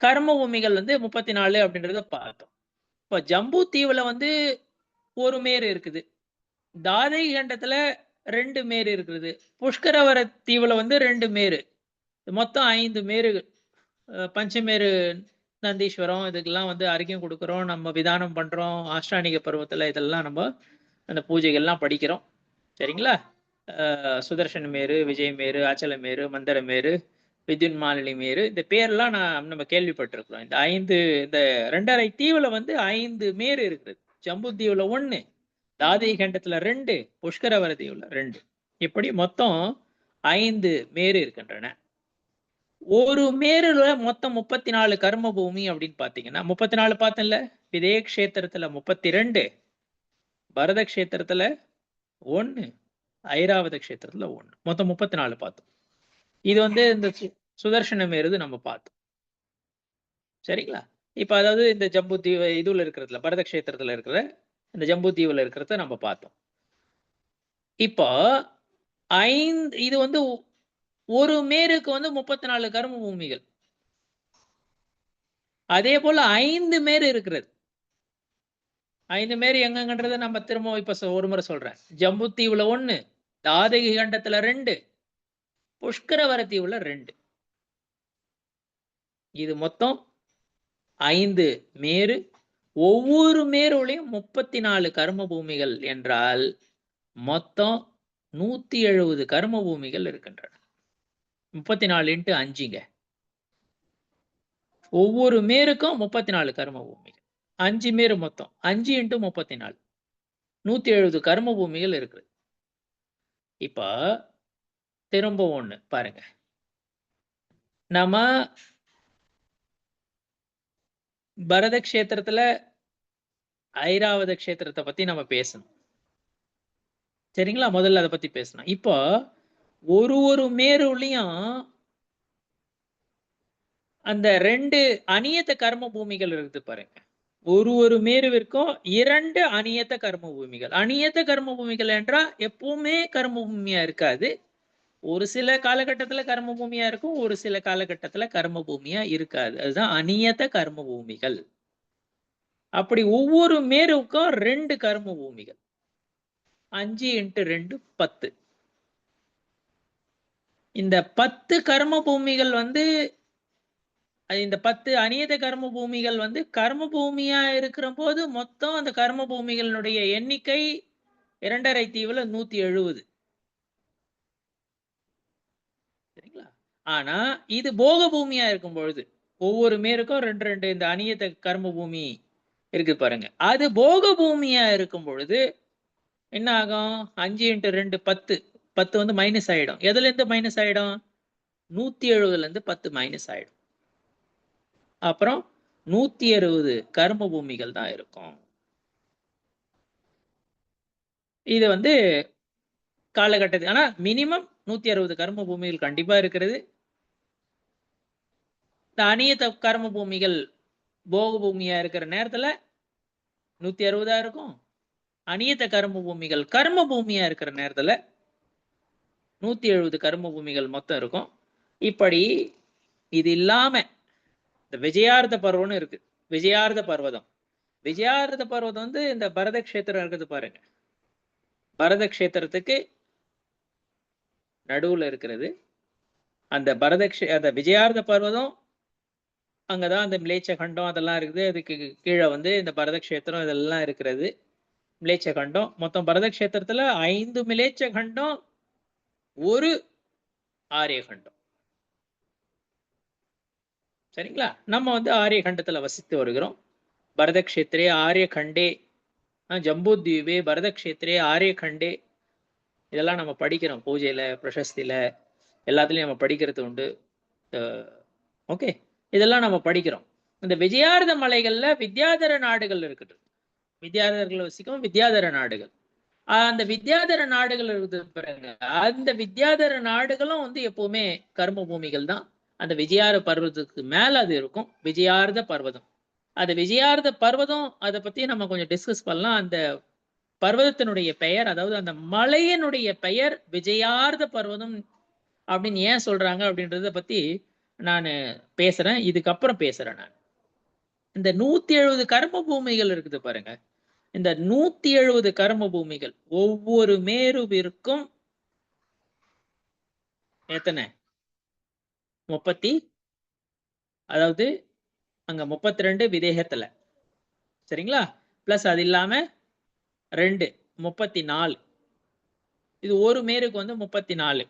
கர்ம பூமிகள் வந்து 34 அப்படின்றத பார்த்தோம். இப்போ ஜம்பு தீவுல வந்து 1 மேரு இருக்குது. தாதை கண்டத்துல 2 மேரு இருக்குது. புஷ்கரவர தீவுல வந்து 2 மேரு. மொத்தம் 5 மேருகள். பஞ்சமேரு நந்தீஸ்வரம் இதுக்கெல்லாம் வந்து அர்க்கியம் குடுக்குறோம். நம்ம விதானம் பண்றோம். ஆஷ்டானிக பருவத்துல இதெல்லாம் நம்ம அந்த பூஜைகள்லாம் படிக்கிறோம். சரிங்களா? சுதர்ஷன மேரு, விஜய மேரு, ஆச்சல மேரு, மந்தர மேரு, வித்யுன்மாலினி மேரு இந்த பேர்லாம் நம்ம கேள்விப்பட்டிருக்கிறோம். இந்த 2.5 தீவுல வந்து 5 மேரு இருக்குது. ஜம்பு தீவுல 1, தாதை கண்டத்துல 2, புஷ்கரவர தீவுல 2. இப்படி மொத்தம் 5 மேரு இருக்கின்றன. ஒரு மேருல மொத்தம் 34 கர்ம பூமி அப்படின்னு பாத்தீங்கன்னா 34 பார்த்தேன்ல. இதே க்ஷேத்திரத்துல 32, பரத க்ஷேத்திரத்துல 1, ஐராவத க்ஷேத்திரத்துல 1, மொத்தம் 34 பார்த்தோம். இது வந்து இந்த சுதர்ஷன மேருது நம்ம பார்த்தோம். சரிங்களா? இப்ப அதாவது இந்த ஜம்பு தீவு இதுல இருக்கிறதுல பரத க்ஷேத்திரத்துல இருக்கிற இந்த ஜம்பு தீவுல இருக்கிறத நம்ம பார்த்தோம். இப்போ இது வந்து ஒரு மேருக்கு வந்து 34 கர்ம பூமிகள். அதே போல 5 மேரு இருக்கிறது. 5 மேரு எங்கன்றத நம்ம திரும்ப இப்ப ஒரு முறை சொல்றேன். ஜம்பு தீவுல 1, தாதகி கண்டத்துல 2, புஷ்கரவர தீவுல 2. இது மொத்தம் 5 மேரு. ஒவ்வொரு மேருலையும் 34 கர்ம பூமிகள் என்றால் மொத்தம் 170 கர்ம பூமிகள் இருக்கின்றன. 34 இன்ட்டு 5ங்க. ஒவ்வொரு மேருக்கும் 34 கர்ம பூமிகள். 5 மேரு மொத்தம். 5 இன்ட்டு 34. 170 கர்ம பூமிகள் இருக்குது. இப்ப திரும்ப ஒண்ணு பாருங்க. நம்ம பரத க்ஷேத்திரத்துல ஐராவத க்ஷேத்திரத்தை பத்தி நம்ம பேசணும். சரிங்களா? முதல்ல அதை பத்தி பேசணும். இப்போ ஒரு மேருலையும் அந்த 2 அநியத்த கர்ம பூமிகள் இருக்குது பாருங்க. ஒரு மேருவிற்கும் 2 அநியத்த கர்ம பூமிகள். அநியத்த கர்ம பூமிகள் என்றால் எப்பவுமே கர்ம பூமியா இருக்காது. ஒரு சில காலகட்டத்துல கர்ம பூமியா இருக்கும். ஒரு சில காலகட்டத்துல கர்ம பூமியா இருக்காது. அதுதான் அநியத்த கர்ம பூமிகள். அப்படி ஒவ்வொரு மேருக்கும் 2 கர்ம பூமிகள். 5 இன்ட்டு 2 10. இந்த 10 கர்ம பூமிகள் வந்து இந்த 10 அநியத கர்ம பூமிகள் வந்து கர்ம பூமியா இருக்கிற போது மொத்தம் அந்த கர்ம பூமிகளினுடைய எண்ணிக்கை 2.5 தீவுல 170. சரிங்களா? ஆனா இது போக பூமியா இருக்கும் பொழுது ஒவ்வொரு மேருக்கும் 2 இந்த அநியத கர்ம பூமி இருக்கு பாருங்க. அது போக பூமியா இருக்கும் பொழுது என்ன ஆகும்? 5 இன்ட்டு 2 10. 10 வந்து மைனஸ் ஆயிடும். எதுல இருந்து மைனஸ் ஆயிடும்? 170ல இருந்து 10 மைனஸ் ஆயிடும். அப்புறம் 160 கர்ம பூமிகள் தான் இருக்கும். இது வந்து காலகட்டத்துக்கு ஆனா மினிமம் 160 கர்ம பூமிகள் கண்டிப்பா இருக்கிறது. இந்த அநியத கர்ம பூமிகள் போக பூமியா இருக்கிற நேரத்துல 160 இருக்கும். அநியத கர்ம பூமிகள் கர்ம பூமியா இருக்கிற நேரத்துல 170 கர்ம பூமிகள் மொத்தம் இருக்கும். இப்படி இது இல்லாம இந்த விஜயார்த்த பர்வம்னு இருக்கு. விஜயார்த்த பர்வதம். விஜயார்த்த பர்வதம் வந்து இந்த பரத க்ஷேத்திரம் இருக்குது பாருங்க. பரத க்ஷேத்திரத்துக்கு நடுவுல இருக்கிறது. அந்த அந்த விஜயார்த்த பர்வதம் அங்கதான் அந்த மிலேச்ச கண்டம் அதெல்லாம் இருக்குது. அதுக்கு கீழே வந்து இந்த பரத க்ஷேத்திரம் இதெல்லாம் இருக்கிறது. மிலேச்ச கண்டம் மொத்தம் பரத க்ஷேத்திரத்துல 5 மிலேச்ச கண்டம், 1 ஆரிய கண்டம். சரிங்களா? நம்ம வந்து ஆரிய கண்டத்துல வசித்து வருகிறோம். பரத க்ஷேத்திரே ஆரிய கண்டே ஜம்பு தீபே பரத க்ஷேத்திரே ஆரிய கண்டே இதெல்லாம் நம்ம படிக்கிறோம். பூஜையில பிரசஸ்தியில எல்லாத்துலயும் நம்ம படிக்கிறது உண்டு. ஓகே, இதெல்லாம் நம்ம படிக்கிறோம். இந்த விஜயார்த்த மலைகள்ல வித்யாதர நாடுகள் இருக்குது. வித்யாதரர்கள் வசிக்கும் வித்யாதர நாடுகள். அந்த வித்யாதர நாடுகள் இருக்குது பாருங்க. அந்த வித்யாதர நாடுகளும் வந்து எப்பவுமே கர்ம பூமிகள் தான். அந்த விஜயார பர்வதத்துக்கு மேல அது இருக்கும். விஜயார்த்த பர்வதம். அது விஜயார்த்த பர்வதம் அதை பத்தி நம்ம கொஞ்சம் டிஸ்கஸ் பண்ணலாம். அந்த பர்வதத்தினுடைய பெயர், அதாவது அந்த மலையினுடைய பெயர் விஜயார்த்த பர்வதம் அப்படின்னு ஏன் சொல்றாங்க அப்படின்றத பத்தி நான் பேசுறேன். இதுக்கப்புறம் பேசுறேன் நான். இந்த 170 கர்ம பூமிகள் இருக்குது பாருங்க. இந்த 170 கர்ம பூமிகள் ஒவ்வொரு மேருவிற்கும் எத்தனை 30, அதாவது அங்க 32 விதேகத்துல, சரிங்களா? பிளஸ் அது இல்லாம 2 34. இது ஒரு மேருக்கு வந்து 34.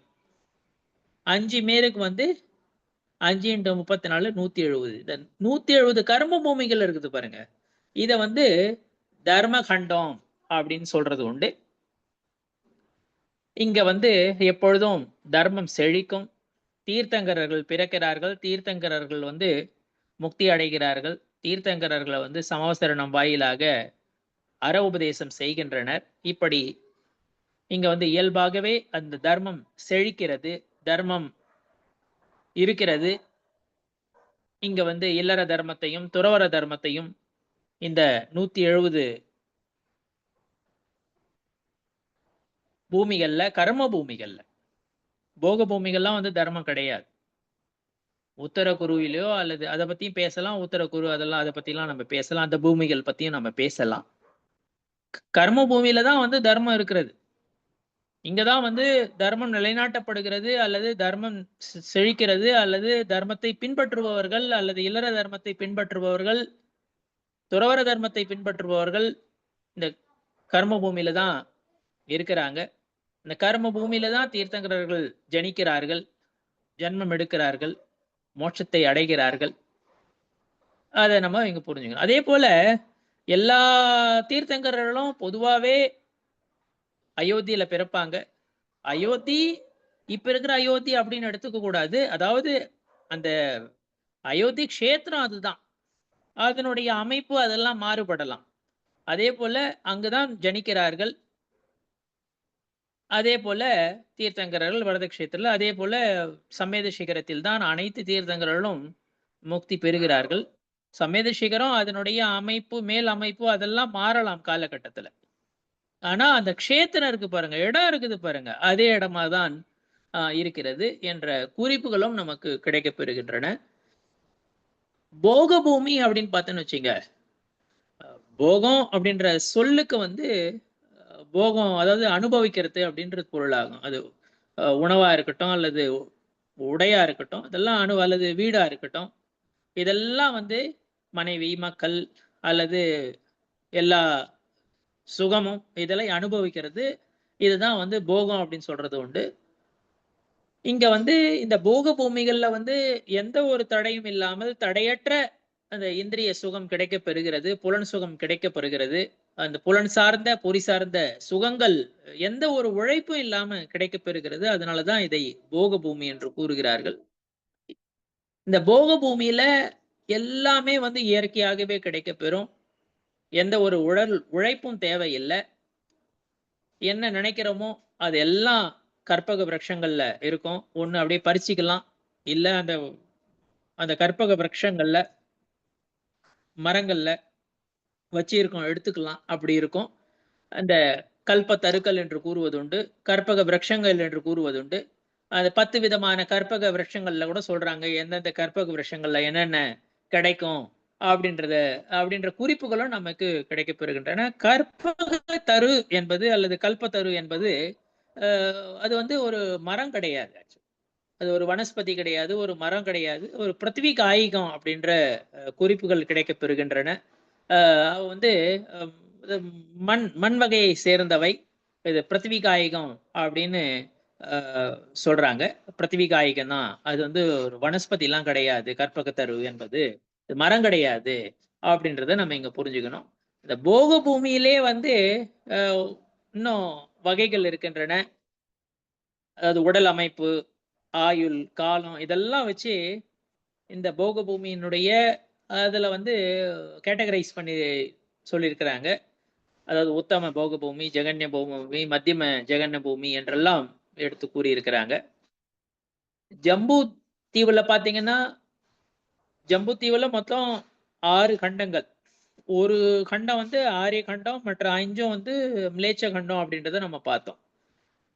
5 மேருக்கு வந்து 5 × 34 170. இந்த 170 கர்ம பூமிகள் இருக்குது பாருங்க. இத வந்து தர்மகண்டம் அப்படின்னு சொல்றது உண்டு. இங்க வந்து எப்பொழுதும் தர்மம் செழிக்கும். தீர்த்தங்கரர்கள் பிறக்கிறார்கள். தீர்த்தங்கரர்கள் வந்து முக்தி அடைகிறார்கள். தீர்த்தங்கரர்களை வந்து சமவசரணம் வாயிலாக அற உபதேசம் செய்கின்றனர். இப்படி இங்க வந்து இயல்பாகவே அந்த தர்மம் செழிக்கிறது, தர்மம் இருக்கிறது. இங்க வந்து இல்லற தர்மத்தையும் துறவற தர்மத்தையும் இந்த 170 பூமிகள்ல, கர்ம பூமிகள்ல, போக பூமிகள்லாம் வந்து தர்மம் கிடையாது. உத்தரகுருவிலோ அல்லது அதை பத்தியும் பேசலாம். உத்தரகுரு அதெல்லாம் அதை பத்திலாம் நம்ம பேசலாம். அந்த பூமிகள் பத்தியும் நம்ம பேசலாம். கர்ம பூமியில தான் வந்து தர்மம் இருக்கிறது. இங்கதான் வந்து தர்மம் நிலைநாட்டப்படுகிறது, அல்லது தர்மம் செழிக்கிறது, அல்லது தர்மத்தை பின்பற்றுபவர்கள் அல்லது இல்லற தர்மத்தை பின்பற்றுபவர்கள், துறவற தர்மத்தை பின்பற்றுபவர்கள் இந்த கர்ம பூமியில தான் இருக்கிறாங்க. இந்த கர்ம பூமியில தான் தீர்த்தங்கரர்கள் ஜனிக்கிறார்கள், ஜன்மம் எடுக்கிறார்கள், மோட்சத்தை அடைகிறார்கள். அதை நம்ம இங்க புரிஞ்சுக்கணும். அதே போல எல்லா தீர்த்தங்கரர்களும் பொதுவாவே அயோத்தியில பிறப்பாங்க. அயோத்தி இப்ப இருக்கிற அயோத்தி அப்படின்னு எடுத்துக்க கூடாது. அதாவது அந்த அயோத்தி க்ஷேத்திரம் அதுதான். அதனுடைய அமைப்பு அதெல்லாம் மாறுபடலாம். அதே போல அங்குதான் ஜனிக்கிறார்கள். அதே போல தீர்த்தங்கரர்கள் வரத க்ஷேத்திரத்துல, அதே போல சம்மேத சிகரத்தில் தான் அனைத்து தீர்த்தங்கரர்களும் முக்தி பெறுகிறார்கள். சம்மேத சிகரம் அதனுடைய அமைப்பு, மேல் அமைப்பு அதெல்லாம் மாறலாம் காலகட்டத்துல. ஆனா அந்த க்ஷேத்திரம் இருக்கு பாருங்க, இடம் இருக்குது பாருங்க, அதே இடமா தான் இருக்கிறது என்ற குறிப்புகளும் நமக்கு கிடைக்கப் பெறுகின்றன. போக பூமி அப்படின்னு பார்த்தோன்னு வச்சுங்க, போகம் அப்படின்ற சொல்லுக்கு வந்து போகம் அதாவது அனுபவிக்கிறது அப்படின்றது பொருளாகும். அது உணவா இருக்கட்டும், அல்லது உடையா இருக்கட்டும், இதெல்லாம் அல்லது வீடா இருக்கட்டும், இதெல்லாம் வந்து மனைவி, மக்கள் அல்லது எல்லா சுகமும் இதெல்லாம் அனுபவிக்கிறது. இதுதான் வந்து போகம் அப்படின்னு சொல்றது உண்டு. இங்க வந்து இந்த போக பூமிகள்ல வந்து எந்த ஒரு தடையும் இல்லாமல் தடையற்ற அந்த இந்திரிய சுகம் கிடைக்கப் பெறுகிறது, புலன் சுகம் கிடைக்கப் பெறுகிறது. அந்த புலன் சார்ந்த, பொறி சார்ந்த சுகங்கள் எந்த ஒரு உழைப்பும் இல்லாம கிடைக்கப் பெறுகிறது. அதனாலதான் இதை போக பூமி என்று கூறுகிறார்கள். இந்த போக பூமியில எல்லாமே வந்து இயற்கையாகவே கிடைக்கப் பெறும். எந்த ஒரு உழைப்பும் தேவையில்லை. என்ன நினைக்கிறோமோ அது எல்லாம் கற்பக விருட்சங்கள்ல இருக்கும். ஒண்ணு அப்படியே பறிச்சுக்கலாம், இல்ல அந்த அந்த கற்பக விருட்சங்கள்ல, மரங்கள்ல வச்சிருக்கோம், எடுத்துக்கலாம், அப்படி இருக்கும். அந்த கல்ப தருக்கள் என்று கூறுவதுண்டு, கற்பக விருட்சங்கள் என்று கூறுவதுண்டு. அந்த 10 விதமான கற்பக விருட்சங்கள்ல கூட சொல்றாங்க எந்தெந்த கற்பக விருட்சங்கள்ல என்னென்ன கிடைக்கும் அப்படின்ற குறிப்புகளும் நமக்கு கிடைக்கப் பெறுகின்றன. கற்பக தரு என்பது அல்லது கல்பத்தரு என்பது அது வந்து ஒரு மரம் கிடையாது. அது ஒரு வனஸ்பதி கிடையாது, ஒரு மரம் கிடையாது. ஒரு பிருத்திவி காயிகம் அப்படின்ற குறிப்புகள் கிடைக்கப் பெறுகின்றன. வந்து மண் வகையை சேர்ந்தவை. இது பிருத்திவி காயிகம் அப்படின்னு சொல்றாங்க. பிருத்திவி காயிகம் தான். அது வந்து ஒரு வனஸ்பதி எல்லாம் கிடையாது. கற்பகத்தரு என்பது மரம் கிடையாது அப்படின்றத நம்ம இங்க புரிஞ்சுக்கணும். இந்த போக பூமியிலே வந்து இன்னும் வகைகள் இருக்கின்றன. அதாவது உடல் அமைப்பு, ஆயுள், காலம் இதெல்லாம் வச்சு இந்த போக பூமியினுடைய அதுல வந்து கேட்டகரைஸ் பண்ணி சொல்லியிருக்கிறாங்க. அதாவது உத்தம போக பூமி, ஜெகன்ய பூமி, மத்தியம ஜெகன்ய பூமி என்றெல்லாம் எடுத்து கூறியிருக்கிறாங்க. ஜம்பு தீவுல பாத்தீங்கன்னா, ஜம்பு தீவுல மொத்தம் 6 கண்டங்கள். ஒரு கண்டம் வந்து ஆரிய கண்டம், மற்ற 5ம் வந்து மிலேச்ச கண்டம் அப்படின்றத நம்ம பார்த்தோம்.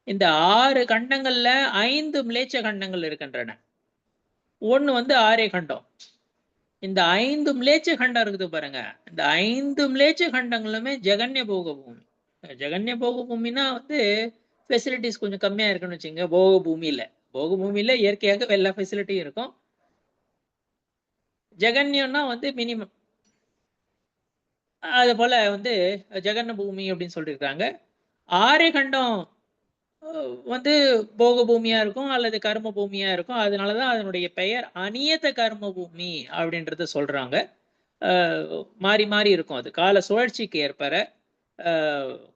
இந்த 6 கண்டங்கள்ல 5 மிலேச்ச கண்டங்கள் இருக்கின்றன. 1 வந்து ஆரிய கண்டம். இந்த 5 மிலேச்ச கண்டம் இருக்குது பாருங்க. இந்த 5 மிலேச்ச கண்டங்களுமே ஜெகன்ய போக பூமி. ஜெகன்ய போக பூமின்னா வந்து ஃபெசிலிட்டீஸ் கொஞ்சம் கம்மியா இருக்குன்னு வச்சுக்கங்க. போக பூமியில. போக பூமியில இயற்கையாக எல்லா ஃபெசிலிட்டியும் இருக்கும். ஜெகன்யம்னா வந்து மினிமம். அதுபோல வந்து ஜெகன்ன பூமி அப்படின்னு சொல்லியிருக்காங்க. ஆரிய கண்டம் வந்து போக பூமியா இருக்கும் அல்லது கர்ம பூமியா இருக்கும். அதனால தான் அதனுடைய பெயர் அநியத கர்ம பூமி அப்படின்றத சொல்றாங்க. மாறி மாறி இருக்கும் அது. கால சுழற்சிக்கு ஏற்ப அ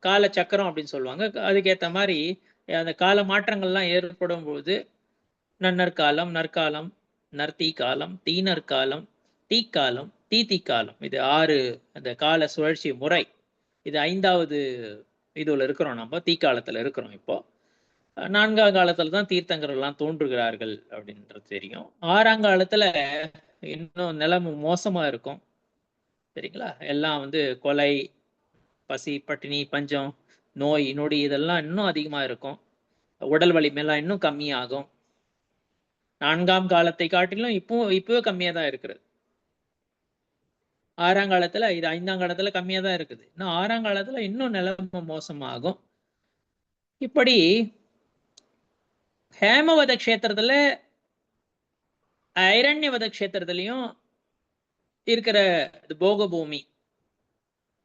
கால சக்கரம் அப்படின்னு சொல்லுவாங்க. அதுக்கேத்த மாரி அந்த கால மாற்றங்கள்லாம் ஏற்படும்பொழுது நன்னற்காலம், நற்காலம், நற்தீக்காலம், தீநற்காலம், தீக்காலம், தீத்திக்காலம். இது 6 அந்த கால சுழற்சி முறை. இது 5வது இதுல இருக்கிறோம் நம்ம. தீக்காலத்துல இருக்கிறோம் இப்போ. 4ஆம் காலத்துல தான் தீர்த்தங்கர்லாம் தோன்றுகிறார்கள் அப்படின்றது தெரியும். 6ஆம் காலத்துல இன்னும் நிலைமை மோசமா இருக்கும். சரிங்களா? எல்லாம் வந்து கொலை, பசி, பட்டினி, பஞ்சம், நோய், நொடி இதெல்லாம் இன்னும் அதிகமா இருக்கும். உடல் வலிமைலாம் இன்னும் கம்மியாகும். 4ஆம் காலத்தை காட்டிலும் இப்பவே கம்மியா தான் இருக்கிறது. 6ஆம் காலத்துல இது 5ஆம் காலத்துல கம்மியா தான் இருக்குது. இன்னும் 6ஆம் காலத்துல இன்னும் நிலைமை மோசமாகும். இப்படி ஹேமவத க்ஷேத்திரத்துல, ஐரண்யவத க்ஷேத்திரத்திலயும் இருக்கிற போக பூமி.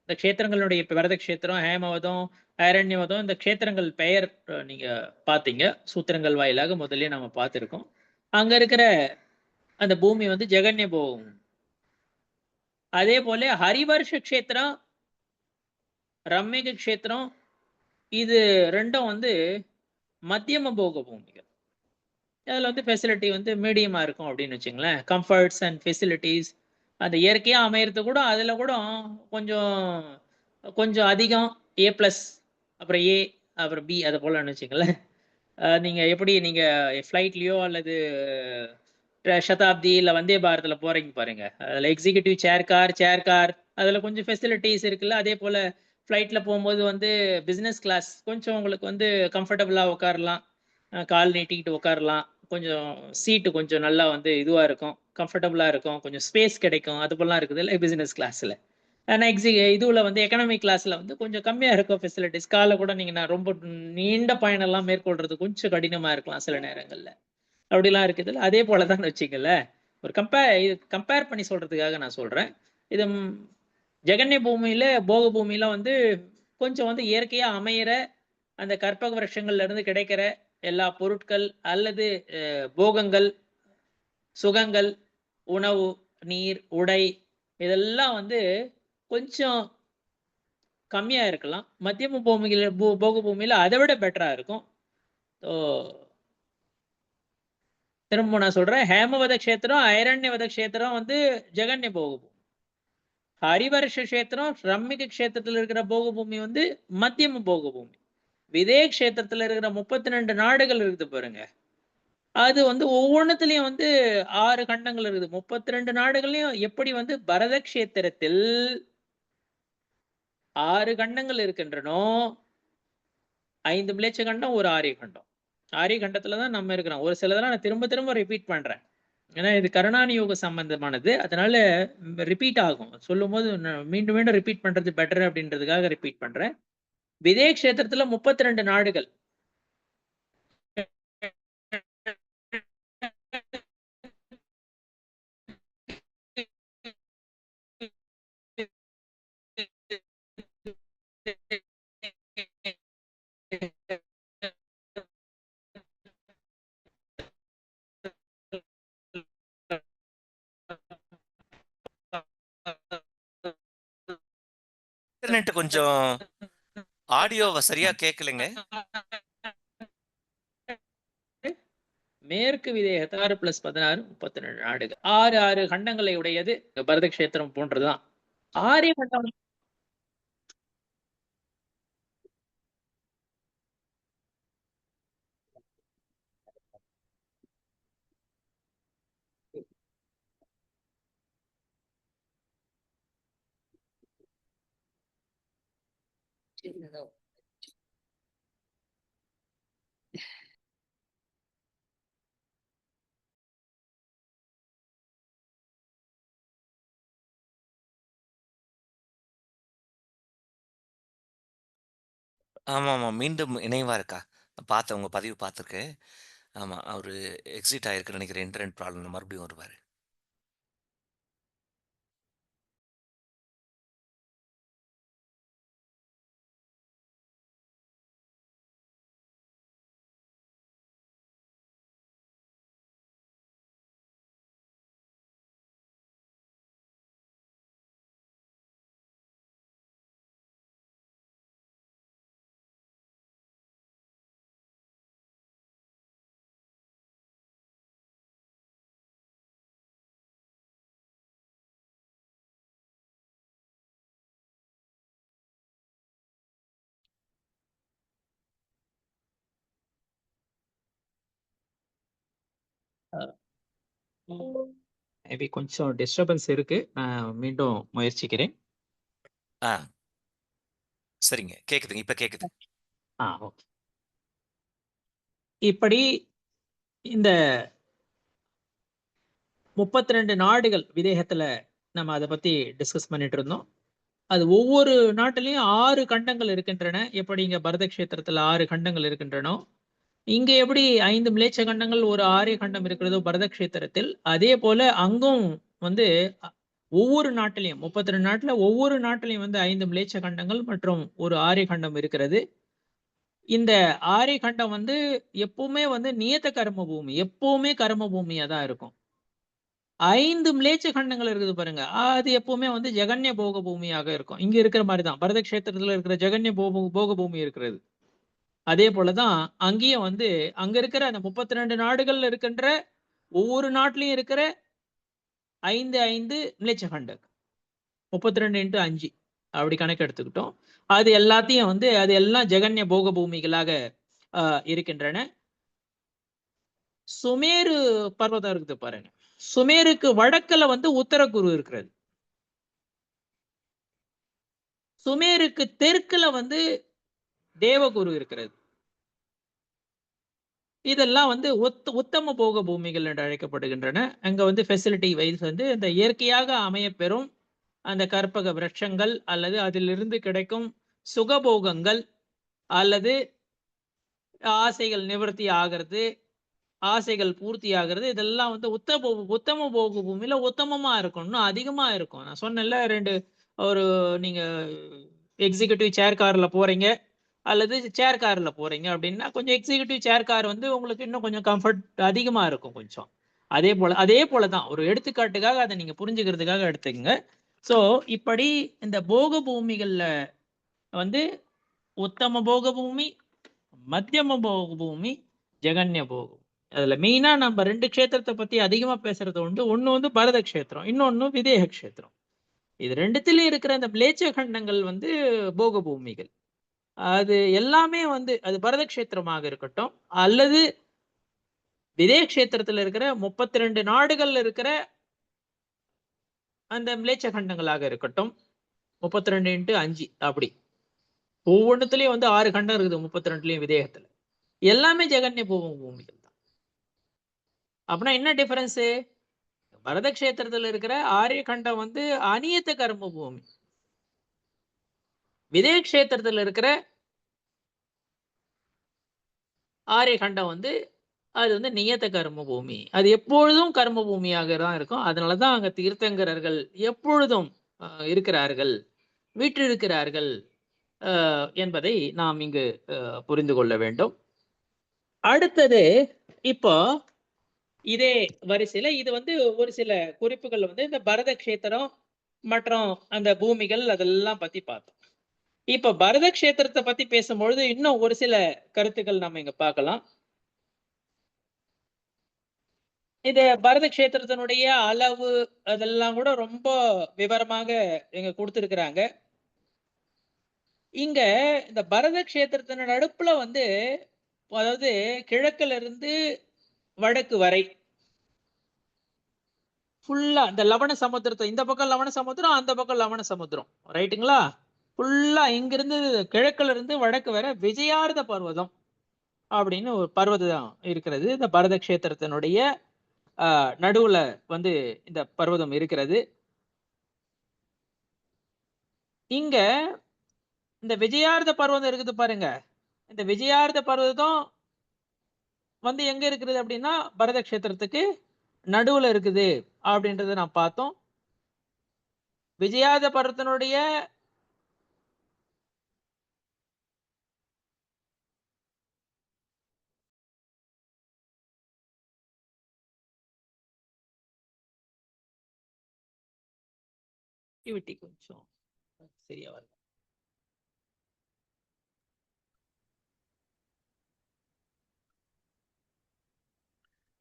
இந்த க்ஷேத்திரங்களுடைய வரத க்ஷேத்திரம், ஹேமவதம், ஐரண்யவதம் இந்த க்ஷேத்திரங்கள் பெயர் நீங்க பார்த்தீங்க. சூத்திரங்கள் வாயிலாக முதல்லயே நம்ம பார்த்திருக்கோம். அங்க இருக்கிற அந்த பூமி வந்து ஜெகன்ய பூமி. அதே போல ஹரிவர்ஷ க்ஷேத்திரம், ரம்மிக க்ஷேத்திரம் இது 2ம் வந்து மத்தியம போக பூமிகள். அதுல வந்து ஃபெசிலிட்டி வந்து மீடியமா இருக்கும் அப்படின்னு வச்சுங்களேன். கம்ஃபர்ட்ஸ் அண்ட் ஃபெசிலிட்டீஸ் அந்த இயற்கையா அமையறது கூட அதுல கூட கொஞ்சம் கொஞ்சம் அதிகம் ஏ பிளஸ் அப்புறம் ஏ அப்புறம் பி அது போலன்னு வச்சுங்களேன். நீங்க எப்படி நீங்க ஃப்ளைட்லயோ அல்லது சதாப்தி இல்ல வந்தே பாரத்ல போறீங்க பாருங்க. அதுல எக்ஸிகியூட்டிவ் சேர் கார் அதுல கொஞ்சம் ஃபெசிலிட்டீஸ் இருக்குல்ல. அதே போல ஃப்ளைட்ல போகும்போது வந்து பிசினஸ் கிளாஸ் கொஞ்சம் உங்களுக்கு வந்து கம்ஃபர்டபுளா உட்காரலாம். கால் நீட்டிக்கிட்டு உட்காரலாம். கொஞ்சம் சீட்டு கொஞ்சம் நல்லா வந்து இதுவா இருக்கும். கம்ஃபர்டபுளா இருக்கும். கொஞ்சம் ஸ்பேஸ் கிடைக்கும். அது போலலாம் இருக்குதுல்ல பிசினஸ் கிளாஸ்ல. ஆனா இதுல வந்து எக்கனாமிக் கிளாஸ்ல வந்து கொஞ்சம் கம்மியா இருக்கும் ஃபெசிலிட்டீஸ். காலைல கூட நீங்க நான் ரொம்ப நீண்ட பயணம்லாம் மேற்கொள்றது கொஞ்சம் கடினமா இருக்கலாம் சில நேரங்கள்ல. அப்படிலாம் இருக்குதுல்ல. அதே போல தான் வச்சுக்கங்களேன். ஒரு கம்பேர் பண்ணி சொல்றதுக்காக நான் சொல்றேன். இது ஜெகன்ய பூமியில, போக பூமியில வந்து கொஞ்சம் வந்து இயற்கையா அமையிற அந்த கற்பக விருட்சங்கள்ல இருந்து கிடைக்கிற எல்லா பொருட்கள் அல்லது போகங்கள், சுகங்கள், உணவு, நீர், உடை இதெல்லாம் வந்து கொஞ்சம் கம்மியா இருக்கலாம். மத்தியம பூமியில போக பூமியில அத விட பெட்டரா இருக்கும். ஸோ திரும்ப நான் சொல்றேன். ஹேமவத க்ஷேத்திரம், ஐரண்யவத க்ஷேத்திரம் வந்து ஜெகன்ய போக பூமி. ஹரிவர்ஷ க்ஷேத்திரம், ரம்மிக க்ஷேத்திரத்துல இருக்கிற போக பூமி வந்து மத்தியம போக பூமி. விதே க்ஷேத்திரத்துல இருக்கிற 32 நாடுகள் இருக்குது பாருங்க. அது வந்து ஒவ்வொன்னுத்துலயும் வந்து 6 கண்டங்கள் இருக்குது. 32 நாடுகள்லயும் எப்படி வந்து பரத க்ஷேத்திரத்தில் 6 கண்டங்கள் இருக்கின்றனோ, 5 மிலேச்ச கண்டம், 1 ஆரிய கண்டம். ஆரிய கண்டத்துல தான் நம்ம இருக்கிறோம். ஒரு சிலதெல்லாம் நான் திரும்ப திரும்ப ரிப்பீட் பண்றேன். ஏன்னா இது கருணானி யோக சம்பந்தமானது. அதனால ரிப்பீட் ஆகும். சொல்லும்போது மீண்டும் மீண்டும் ரிப்பீட் பண்றது பெட்டர் அப்படின்றதுக்காக ரிப்பீட் பண்றேன். விதே க்ஷேத்திரத்துல 32 நாடுகள். இன்டர்நெட் கொஞ்சம் ஆடியோவை சரியா கேட்கலைங்க. மேற்கு விதை 16 பிளஸ் 16 32 நாடுகள். 6 6 கண்டங்களை உடையது பரத கஷேத்திரம் போன்றதுதான். ஆரிய கண்டம் ஆமாமா. மீண்டும் இணைவா இருக்கா? பார்த்தேன் உங்க பதிவு பார்த்துருக்கேன். ஆமா. அவரு எக்ஸிட் ஆயிருக்குன்னு நெனைக்கிறேன். இன்டர்நெட் ப்ராப்ளம்ல மறுபடியும் வருவாரு. மேபி கொஞ்சம் டிஸ்டர்பன்ஸ் இருக்கு. நான் மீண்டும் முயற்சிக்கிறேன். ஆ. சரிங்க. கேக்குதுங்க. இப்ப கேக்குது. ஓகே. இப்படி இந்த 32 நாடுகள் விதேகத்துல நம்ம அத பத்தி டிஸ்கஸ் பண்ணிட்டு இருந்தோம். அது ஒவ்வொரு நாட்டிலயும் 6 கண்டங்கள் இருக்கின்றன. எப்படி இங்க பரத கஷேத்திரத்துல 6 கண்டங்கள் இருக்கின்றனோ, இங்க எப்படி 5 மிலேச்ச கண்டங்கள், ஒரு ஆரிய கண்டம் இருக்கிறதோ பரத கஷேத்திரத்தில், அதே போல அங்கும் வந்து ஒவ்வொரு நாட்டிலயும் 32 நாட்டுல ஒவ்வொரு நாட்டிலயும் வந்து 5 மிலேச்ச கண்டங்கள் மற்றும் ஒரு ஆரிய கண்டம் இருக்கிறது. இந்த ஆரிய கண்டம் வந்து எப்பவுமே வந்து நியத கர்ம பூமி. எப்பவுமே கர்ம பூமியா தான் இருக்கும். 5 மிலேச்ச கண்டங்கள் இருக்குது பாருங்க. அது எப்பவுமே வந்து ஜெகன்ய போக பூமியாக இருக்கும். இங்க இருக்கிற மாரி தான். பரத கஷேத்திரத்துல இருக்கிற ஜெகன்ய போக பூமி இருக்கிறது. அதே போல தான் அங்கேயும் வந்து அங்க இருக்கிற அந்த 32 நாடுகள்ல இருக்கின்ற ஒவ்வொரு நாட்டிலயும் இருக்கிற 5, 5 மிலேச்ச கண்டம். 32 இன்டு 5 அப்படி கணக்கு எடுத்துக்கிட்டோம். அது எல்லாத்தையும் வந்து அது எல்லாம் ஜெகன்ய போக பூமிகளாக இருக்கின்றன. சுமேரு பர்வதம் இருக்குது பாருங்க. சுமேருக்கு வடக்குல வந்து உத்தரகுரு இருக்கிறது. சுமேருக்கு தெற்குல வந்து தேவகுரு இருக்கிறது. இதெல்லாம் வந்து உத்தம போக பூமிகள் என்று அழைக்கப்படுகின்றன. அங்க வந்து ஃபெசிலிட்டி வைஸ் வந்து இந்த இயற்கையாக அமையப்பெறும் அந்த கற்பக விருட்சங்கள் அல்லது அதிலிருந்து கிடைக்கும் சுகபோகங்கள் அல்லது ஆசைகள் நிவர்த்தி ஆகிறது, ஆசைகள் பூர்த்தி ஆகிறது, இதெல்லாம் வந்து உத்தம போக பூமியில உத்தமமா இருக்கும். இன்னும் அதிகமா இருக்கும். நான் சொன்னேன்ல 2 ஒரு நீங்க எக்ஸிகியூட்டிவ் சேர் கார்ல போறீங்க அல்லது சேர் கார்ல போறீங்க அப்படின்னா, கொஞ்சம் எக்ஸிகியூட்டிவ் சேர் கார் வந்து உங்களுக்கு இன்னும் கொஞ்சம் கம்ஃபர்ட் அதிகமா இருக்கும் கொஞ்சம். அதே போல தான். ஒரு எடுத்துக்காட்டுக்காக அத நீங்க புரிஞ்சுக்கிறதுக்காக எடுத்துக்கங்க. ஸோ, இப்படி இந்த போக பூமிகள்ல வந்து உத்தம போக பூமி, மத்தியம போக பூமி, ஜெகன்ய போகம். அதுல மெயினா நம்ம 2 க்ஷேத்திரத்த பத்தி அதிகமா பேசுறது உண்டு. ஒண்ணு வந்து பரத க்ஷேத்திரம். இன்னொன்னு விதேக க்ஷேத்திரம். இது 2த்துலயும் இருக்கிற அந்த மிலேச்ச கண்டங்கள் வந்து போக பூமிகள். அது எல்லாமே வந்து அது பரத கஷேத்திரமாக இருக்கட்டும், அல்லது விதேக கஷேத்திரத்துல இருக்கிற 32 நாடுகள்ல இருக்கிற அந்த மிலேச்ச கண்டங்களாக இருக்கட்டும். 32 இன்டு 5 அப்படி. ஒவ்வொன்னுத்துலயும் வந்து 6 கண்டம் இருக்குது 32லயும் விதேகத்துல. எல்லாமே ஜெகன்ய பூமிகள் தான். அப்படின்னா என்ன டிஃபரன்ஸு? பரத கஷேத்திரத்துல இருக்கிற ஆரிய கண்டம் வந்து அநியத்த கர்ம பூமி. விதேக கஷேத்திரத்துல இருக்கிற ஆரிய கண்டம் வந்து அது வந்து நியத கர்ம பூமி. அது எப்பொழுதும் கர்ம பூமியாக தான் இருக்கும். அதனால தான் அங்க தீர்த்தங்கரர்கள் எப்பொழுதும் இருக்கிறார்கள், வீற்றிருக்கிறார்கள் என்பதை நாம் இங்கு புரிந்து கொள்ள வேண்டும். அடுத்தது இப்போ இதே வரிசையில இது வந்து ஒரு சில குறிப்புகள் வந்து இந்த பரத கஷேத்திரம் மற்றும் அந்த பூமிகள் அதெல்லாம் பத்தி பார்த்தோம். இப்ப பரத கஷேத்திரத்தை பத்தி பேசும்பொழுது இன்னும் ஒரு சில கருத்துக்கள் நம்ம இங்க பார்க்கலாம். இது பரத கஷேத்திரத்தினுடைய அளவு அதெல்லாம் கூட ரொம்ப விவரமாக இங்க கொடுத்திருக்கிறாங்க. இங்க இந்த பரத கஷேத்திரத்தின் நடுப்புல வந்து அதாவது கிழக்குல இருந்து வடக்கு வரை ஃபுல்லா இந்த லவண சமுத்திரத்தை இந்த பக்கம் லவண சமுத்திரம், அந்த பக்கம் லவண சமுத்திரம், ரைட்டுங்களா? ஃபுல்லா இங்கிருந்து கிழக்குல இருந்து வடக்கு வர விஜயார்த பர்வதம் அப்படின்னு ஒரு பர்வதம் இருக்கிறது. இந்த பரத கஷேத்திரத்தினுடைய நடுவுல வந்து இந்த பர்வதம் இருக்கிறது. இங்க இந்த விஜயார்த பர்வதம் இருக்குது பாருங்க. இந்த விஜயார்த பர்வதம் வந்து எங்க இருக்குது அப்படின்னா பரத கஷேத்திரத்துக்கு நடுவுல இருக்குது அப்படின்றத நான் பார்த்தோம். விஜயார்த பர்வதத்தினுடைய activity கொஞ்சம் சரியா வரல.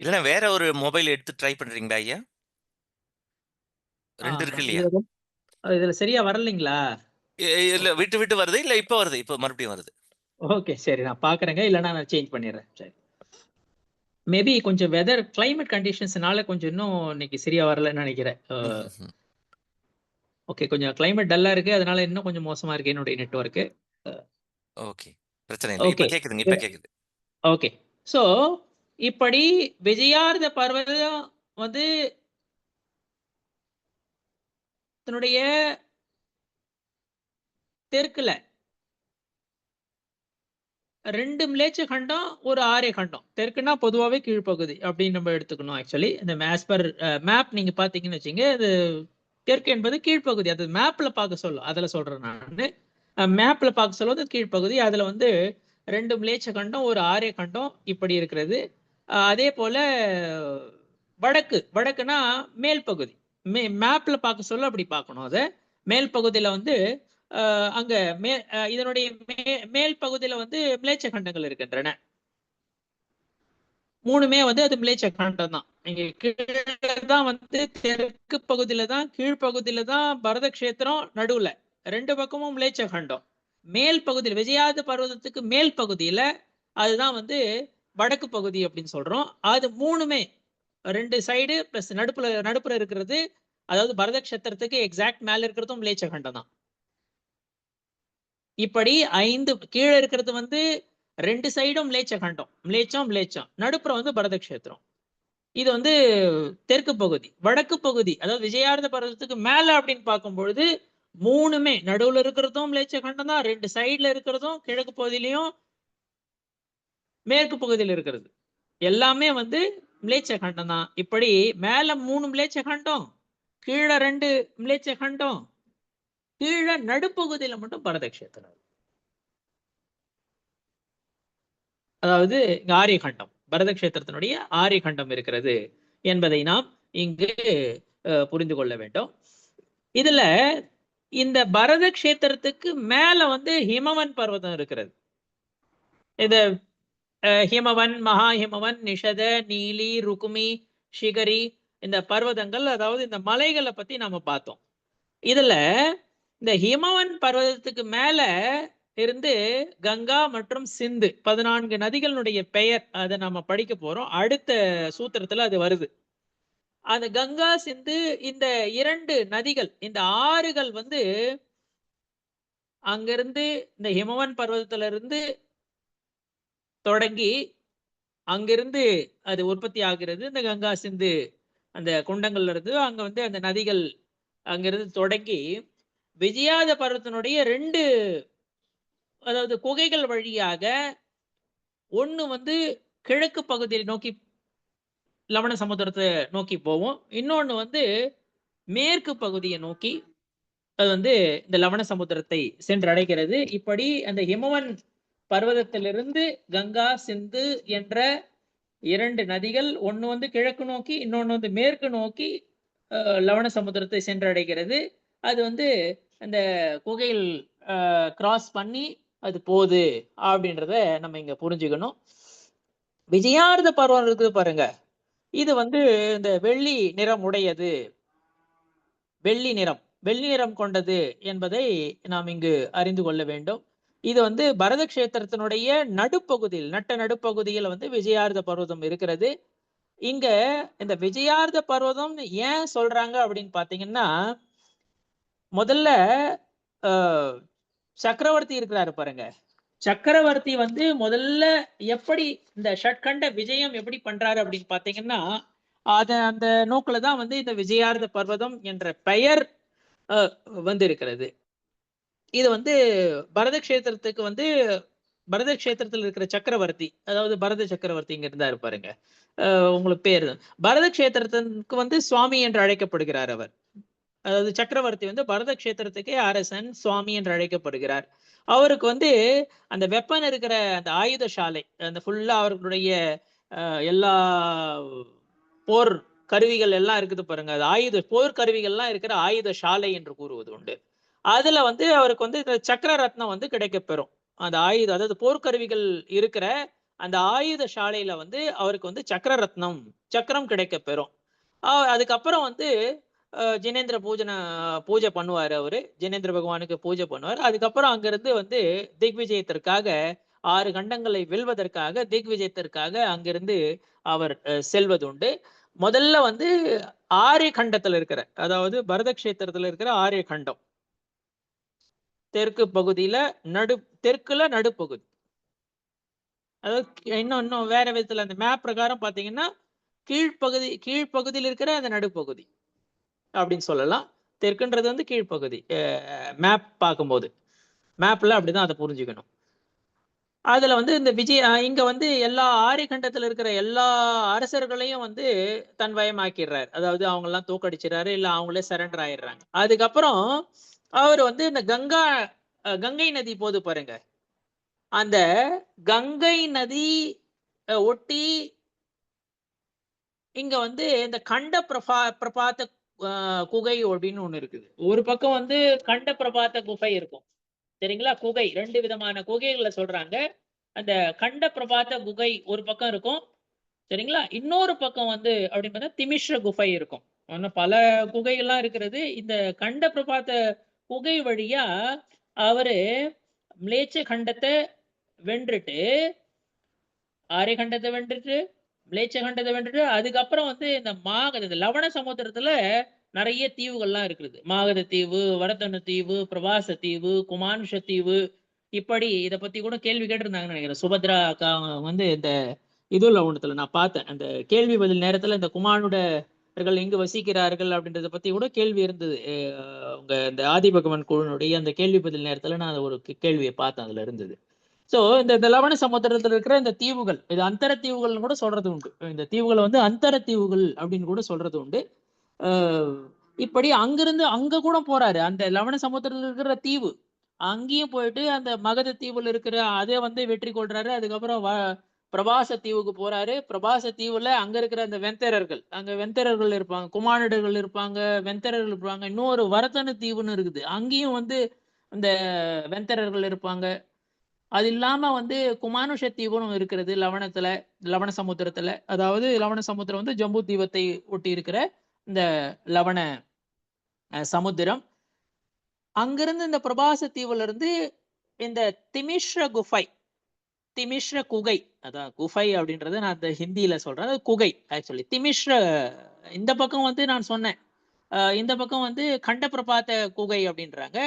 இல்லைன்னா வேற ஒரு மொபைல் எடுத்து ட்ரை பண்றீங்களா ஐயா? ஆ, 2 இருக்கு இல்லையா? இதுல சரியா வரலைங்களா? இல்ல விட்டு விட்டு வருது, இல்ல இப்ப வருது. இப்ப மறுபடியும் வருது. ஓகே, சரி, நான் பாக்குறேங்க. இல்லைன்னா நான் சேஞ்ச் பண்ணிடுறேன். சரி, மேபி கொஞ்சம் வெதர் கிளைமேட் கண்டிஷன்ஸ்னால கொஞ்சம் இன்னும் இன்னைக்கு சரியா வரலன்னு நினைக்கிறேன். ம்ஹ்ம். ஓகே, கொஞ்சம் கிளைமேட் டல்லா இருக்கு, அதனால இன்னும் கொஞ்சம் மோசமா இருக்கு என்னுடைய நெட்வொர்க். ஓகே. பிரச்சனை இல்ல. இப்ப ஓகே, கேக்குதுங்க. இப்ப கேக்குது. ஓகே. சோ இப்படி விஜயார்த பர்வதம் வந்து தன்னுடைய தெற்குல 2 மிலேச்ச கண்டம், ஒரு ஆரிய கண்டம். தெற்குன்னா பொதுவாவே கீழ்ப்பகுதி அப்படின்னு நம்ம எடுத்துக்கணும். ஆக்சுவலி இந்த ஆஸ் பர் மேப் நீங்க பாத்தீங்கன்னு வச்சீங்க, அது தெற்கு என்பது கீழ்ப்பகுதி. அது மேப்ல பார்க்க சொல்லும். அதுல சொல்றேன் நானு. மேப்ல பார்க்க சொல்வது கீழ்ப்பகுதி. அதுல வந்து 2 மிலேச்ச கண்டம், ஒரு ஆரிய கண்டம் இப்படி இருக்கிறது. அதே போல வடக்குன்னா மேல் பகுதி. மேப்ல பார்க்க சொல்ல அப்படி பார்க்கணும். அத மேல் பகுதியில வந்து அங்க இதனுடைய மேல் பகுதியில வந்து மிலேச்ச கண்டங்கள் இருக்கின்றன. 3மே வந்து அது மிலேச்ச கண்டம் தான். நீங்க கீழே தான் வந்து தெற்கு பகுதியில தான், கீழ்ப்பகுதியில தான் பரத கஷேத்திரம், நடுவுல 2 பக்கமும் மிலேச்ச கண்டம். மேல் பகுதியில் விஜயார்த பர்வதத்துக்கு மேல் பகுதியில அதுதான் வந்து வடக்கு பகுதி அப்படின்னு சொல்றோம். அது 3மே 2 சைடு பிளஸ் நடுப்புற இருக்கிறது, அதாவது பரத கஷேத்திரத்துக்கு எக்ஸாக்ட் மேல இருக்கிறதும் மிலேச்ச கண்டம் தான். இப்படி 5 கீழே இருக்கிறது வந்து 2 சைடும் மிலேச்ச கண்டம். மிலேச்சம் நடுப்புற வந்து பரத கஷேத்திரம். இது வந்து தெற்கு பகுதி. வடக்கு பகுதி, அதாவது விஜயார்த பர்வதத்துக்கு மேல அப்படின்னு பார்க்கும் பொழுது 3மே நடுவுல இருக்கிறதும் மிலேச்ச கண்டம் தான், 2 சைடுல இருக்கிறதும் கிழக்கு பகுதியிலையும் மேற்கு பகுதியில் இருக்கிறது எல்லாமே வந்து மிலேச்ச கண்டம் தான். இப்படி மேல 3 மிலேச்ச கண்டம், கீழே 2 மிலேச்ச கண்டம், கீழே நடுப்பகுதியில மட்டும் பரத கஷேத்திரம். அதாவது இங்க ஆரிய கண்டம், பரத கஷேத்திரத்தினுடைய ஆரிய கண்டம் இருக்கிறது என்பதை நாம் இங்கு புரிந்து கொள்ள வேண்டும். இதுல இந்த பரத கஷேத்திரத்துக்கு மேல வந்து ஹிமவன் பர்வதம் இருக்கிறது. இது ஹிமவன், மகா ஹிமவன், நிஷத, நீலி, ருக்குமி, ஷிகரி, இந்த பர்வதங்கள், அதாவது இந்த மலைகளை பத்தி நாம பார்த்தோம். இதுல இந்த ஹிமவன் பர்வதத்துக்கு மேல இருந்து கங்கா மற்றும் சிந்து 14 நதிகளுடைய பெயர் அதை நாம படிக்க போறோம். அடுத்த சூத்திரத்துல அது வருது. அந்த கங்கா சிந்து இந்த 2 நதிகள், இந்த ஆறுகள் வந்து அங்கிருந்து இந்த ஹிமவன் பர்வதத்துல இருந்து தொடங்கி அங்கிருந்து அது உற்பத்தி ஆகிறது. இந்த கங்கா சிந்து அந்த குண்டங்கள்ல இருந்து அங்க வந்து அந்த நதிகள் அங்கிருந்து தொடங்கி விஜயாத பர்வத்தினுடைய 2 அதாவது குகைகள் வழியாக ஒண்ணு வந்து கிழக்கு பகுதியை நோக்கி லவண சமுத்திரத்தை நோக்கி போவோம். இன்னொன்னு வந்து மேற்கு பகுதியை நோக்கி அது வந்து இந்த லவண சமுத்திரத்தை சென்றடைகிறது. இப்படி அந்த ஹிமவன் பர்வதத்திலிருந்து கங்கா சிந்து என்ற 2 நதிகள், ஒண்ணு வந்து கிழக்கு நோக்கி, இன்னொன்னு வந்து மேற்கு நோக்கி லவண சமுத்திரத்தை சென்றடைகிறது. அது வந்து அந்த குகையில் கிராஸ் பண்ணி அது போகுது அப்படின்றத நம்ம இங்க புரிஞ்சுக்கணும். விஜயார்த பர்வம் இருக்குது பாருங்க, இது வந்து இந்த வெள்ளி நிறம் உடையது, வெள்ளி நிறம் கொண்டது என்பதை நாம் இங்கு அறிந்து கொள்ள வேண்டும். இது வந்து பரத கஷேத்திரத்தினுடைய நடுப்பகுதியில், நடுப்பகுதியில் வந்து விஜயார்த பர்வதம் இருக்கிறது. இங்க இந்த விஜயார்த பர்வதம் ஏன் சொல்றாங்க அப்படின்னு பாத்தீங்கன்னா, முதல்ல சக்கரவர்த்தி இருக்கிறாரு பாருங்க. சக்கரவர்த்தி வந்து முதல்ல எப்படி இந்த ஷட்கண்ட விஜயம் எப்படி பண்றாரு அப்படின்னு பாத்தீங்கன்னா, அந்த நோக்கில தான் வந்து இந்த விஜயார்த்த பர்வதம் என்ற பெயர் வந்திருக்கிறது. இது வந்து பரத கஷேத்திரத்துக்கு வந்து பரத கஷேத்திரத்தில் இருக்கிற சக்கரவர்த்தி, அதாவது பரத சக்கரவர்த்தி இங்க இருந்தாரு பாருங்க. உங்களுக்கு பேரு பரத கஷேத்திரத்துக்கு வந்து சுவாமி என்று அழைக்கப்படுகிறார் அவர். அதாவது சக்கரவர்த்தி வந்து பரத கஷேத்திரத்துக்கே அரசன், சுவாமி என்று அழைக்கப்படுகிறார். அவருக்கு வந்து அந்த வெப்பன் இருக்கிற அந்த ஆயுத சாலை, அந்த ஃபுல்லா அவர்களுடைய எல்லா போர் கருவிகள் எல்லாம் இருக்குது பாருங்க. அது ஆயுத போர் கருவிகள்லாம் இருக்கிற ஆயுத சாலை என்று கூறுவது உண்டு. அதுல வந்து அவருக்கு வந்து சக்கர ரத்னம் வந்து கிடைக்கப்பெறும். அந்த ஆயுத அதாவது போர்க்கருவிகள் இருக்கிற அந்த ஆயுத சாலையில வந்து அவருக்கு வந்து சக்கர ரத்னம் சக்கரம் கிடைக்கப்பெறும். அதுக்கப்புறம் வந்து ஜினேந்திர பூஜை பண்ணுவாரு அவரு. ஜினேந்திர பகவானுக்கு பூஜை பண்ணுவார். அதுக்கப்புறம் அங்கிருந்து வந்து திக்விஜயத்திற்காக 6 கண்டங்களை வெல்வதற்காக திக்விஜயத்திற்காக அங்கிருந்து அவர் செல்வதுண்டு. முதல்ல வந்து ஆரிய கண்டத்துல இருக்கிற, அதாவது பரத கஷேத்திரத்துல இருக்கிற ஆரிய கண்டம் தெற்கு பகுதியில தெற்குல நடுப்பகுதி. அதாவது இன்னும் வேற விதத்துல அந்த மேப் பிரகாரம் பாத்தீங்கன்னா கீழ்ப்பகுதியில் இருக்கிற அந்த நடுப்பகுதி அப்படின்னு சொல்லலாம். தெற்குன்றது வந்து கீழ்ப்பகுதி. மேப் பார்க்கும்போது மேப்ல அப்படிதான் அதை புரிஞ்சுக்கணும். அதுல வந்து இந்த இங்க வந்து எல்லா ஆரிய கண்டத்துல இருக்கிற எல்லா அரசர்களையும் வந்து தன் வயமாக்கிடுறாரு. அதாவது அவங்க எல்லாம் தோக்கடிச்சிடறாரு, இல்ல அவங்களே சரண்டர் ஆயிடுறாங்க. அதுக்கப்புறம் அவர் வந்து இந்த கங்கை நதி போது பாருங்க. அந்த கங்கை நதி ஒட்டி இங்க வந்து இந்த கண்ட பிரபாத்த குகை அப்படின்னு ஒண்ணு இருக்குது. ஒரு பக்கம் வந்து கண்ட பிரபாத்த குகை இருக்கும், சரிங்களா? குகை 2 விதமான குகைகளை சொல்றாங்க. அந்த கண்ட பிரபாத்த குகை ஒரு பக்கம் இருக்கும், சரிங்களா? இன்னொரு பக்கம் வந்து அப்படின்னு பார்த்தா திமிஷ்ர குகை இருக்கும். இன்னும் பல குகைகள்லாம் இருக்கிறது. இந்த கண்ட பிரபாத்த குகை வழியா அவரு மிலேச்ச கண்டத்தை வென்றுட்டு, ஆரிய கண்டத்தை வென்றுட்டு, மிலேச்ச கண்டத்தை வென்றுட்டு, அதுக்கப்புறம் வந்து இந்த லவண சமுத்திரத்துல நிறைய தீவுகள்லாம் இருக்குது. மாகத தீவு, வடத்தனு தீவு, பிரபாச தீவு, குமானுஷ தீவு, இப்படி இத பத்தி கூட கேள்வி கேட்டிருந்தாங்கன்னு நினைக்கிறேன். சுபத்ரா அக்கா வந்து இந்த இதுல ஒண்ணுத்துல நான் பார்த்தேன். அந்த கேள்வி பதில் நேரத்துல இந்த குமானுடர்கள் எங்கு வசிக்கிறார்கள் அப்படின்றத பத்தி கூட கேள்வி இருந்தது. உங்க இந்த ஆதிபகவன் குழுனுடைய அந்த கேள்வி பதில் நேரத்துல நான் ஒரு கேள்வியை பார்த்தேன், அதுல இருந்தது. சோ இந்த லவண சமுத்திரத்துல இருக்கிற இந்த தீவுகள், இது அந்தர தீவுகள்னு கூட சொல்றது உண்டு. இந்த தீவுகளை வந்து அந்தர தீவுகள் அப்படின்னு கூட சொல்றது உண்டு. இப்படி அங்கிருந்து அங்க கூட போறாரு. அந்த லவண சமுத்திரத்துல இருக்கிற தீவு அங்கேயும் போயிட்டு அந்த மகத தீவுல இருக்கிற அதே வந்து வெற்றி கொள்றாரு. அதுக்கப்புறம் பிரபாச தீவுக்கு போறாரு. பிரபாச தீவுல அங்க இருக்கிற அந்த அங்க வெந்தரர்கள் இருப்பாங்க, குமானிடர்கள் இருப்பாங்க, வெந்தரர்கள் இருப்பாங்க. இன்னொரு வரத்தனு தீவுன்னு இருக்குது, அங்கேயும் வந்து இந்த வெந்தரர்கள் இருப்பாங்க. அது இல்லாம வந்து குமானுஷ தீவுன்னு இருக்கிறது லவண சமுத்திரத்துல. அதாவது லவண சமுத்திரம் வந்து ஜம்பு தீவத்தை ஒட்டி இருக்கிற இந்த லவண சமுத்திரம். அங்கிருந்து இந்த பிரபாச தீவுல இருந்து இந்த திமிஷ்ர குகை, அதான் குஃபை அப்படின்றது நான் அந்த ஹிந்தியில சொல்றேன், அது குகை ஆக்சுவலி. இந்த பக்கம் வந்து நான் சொன்னேன், இந்த பக்கம் வந்து கண்ட பிரபாத்த குகை அப்படின்றாங்க.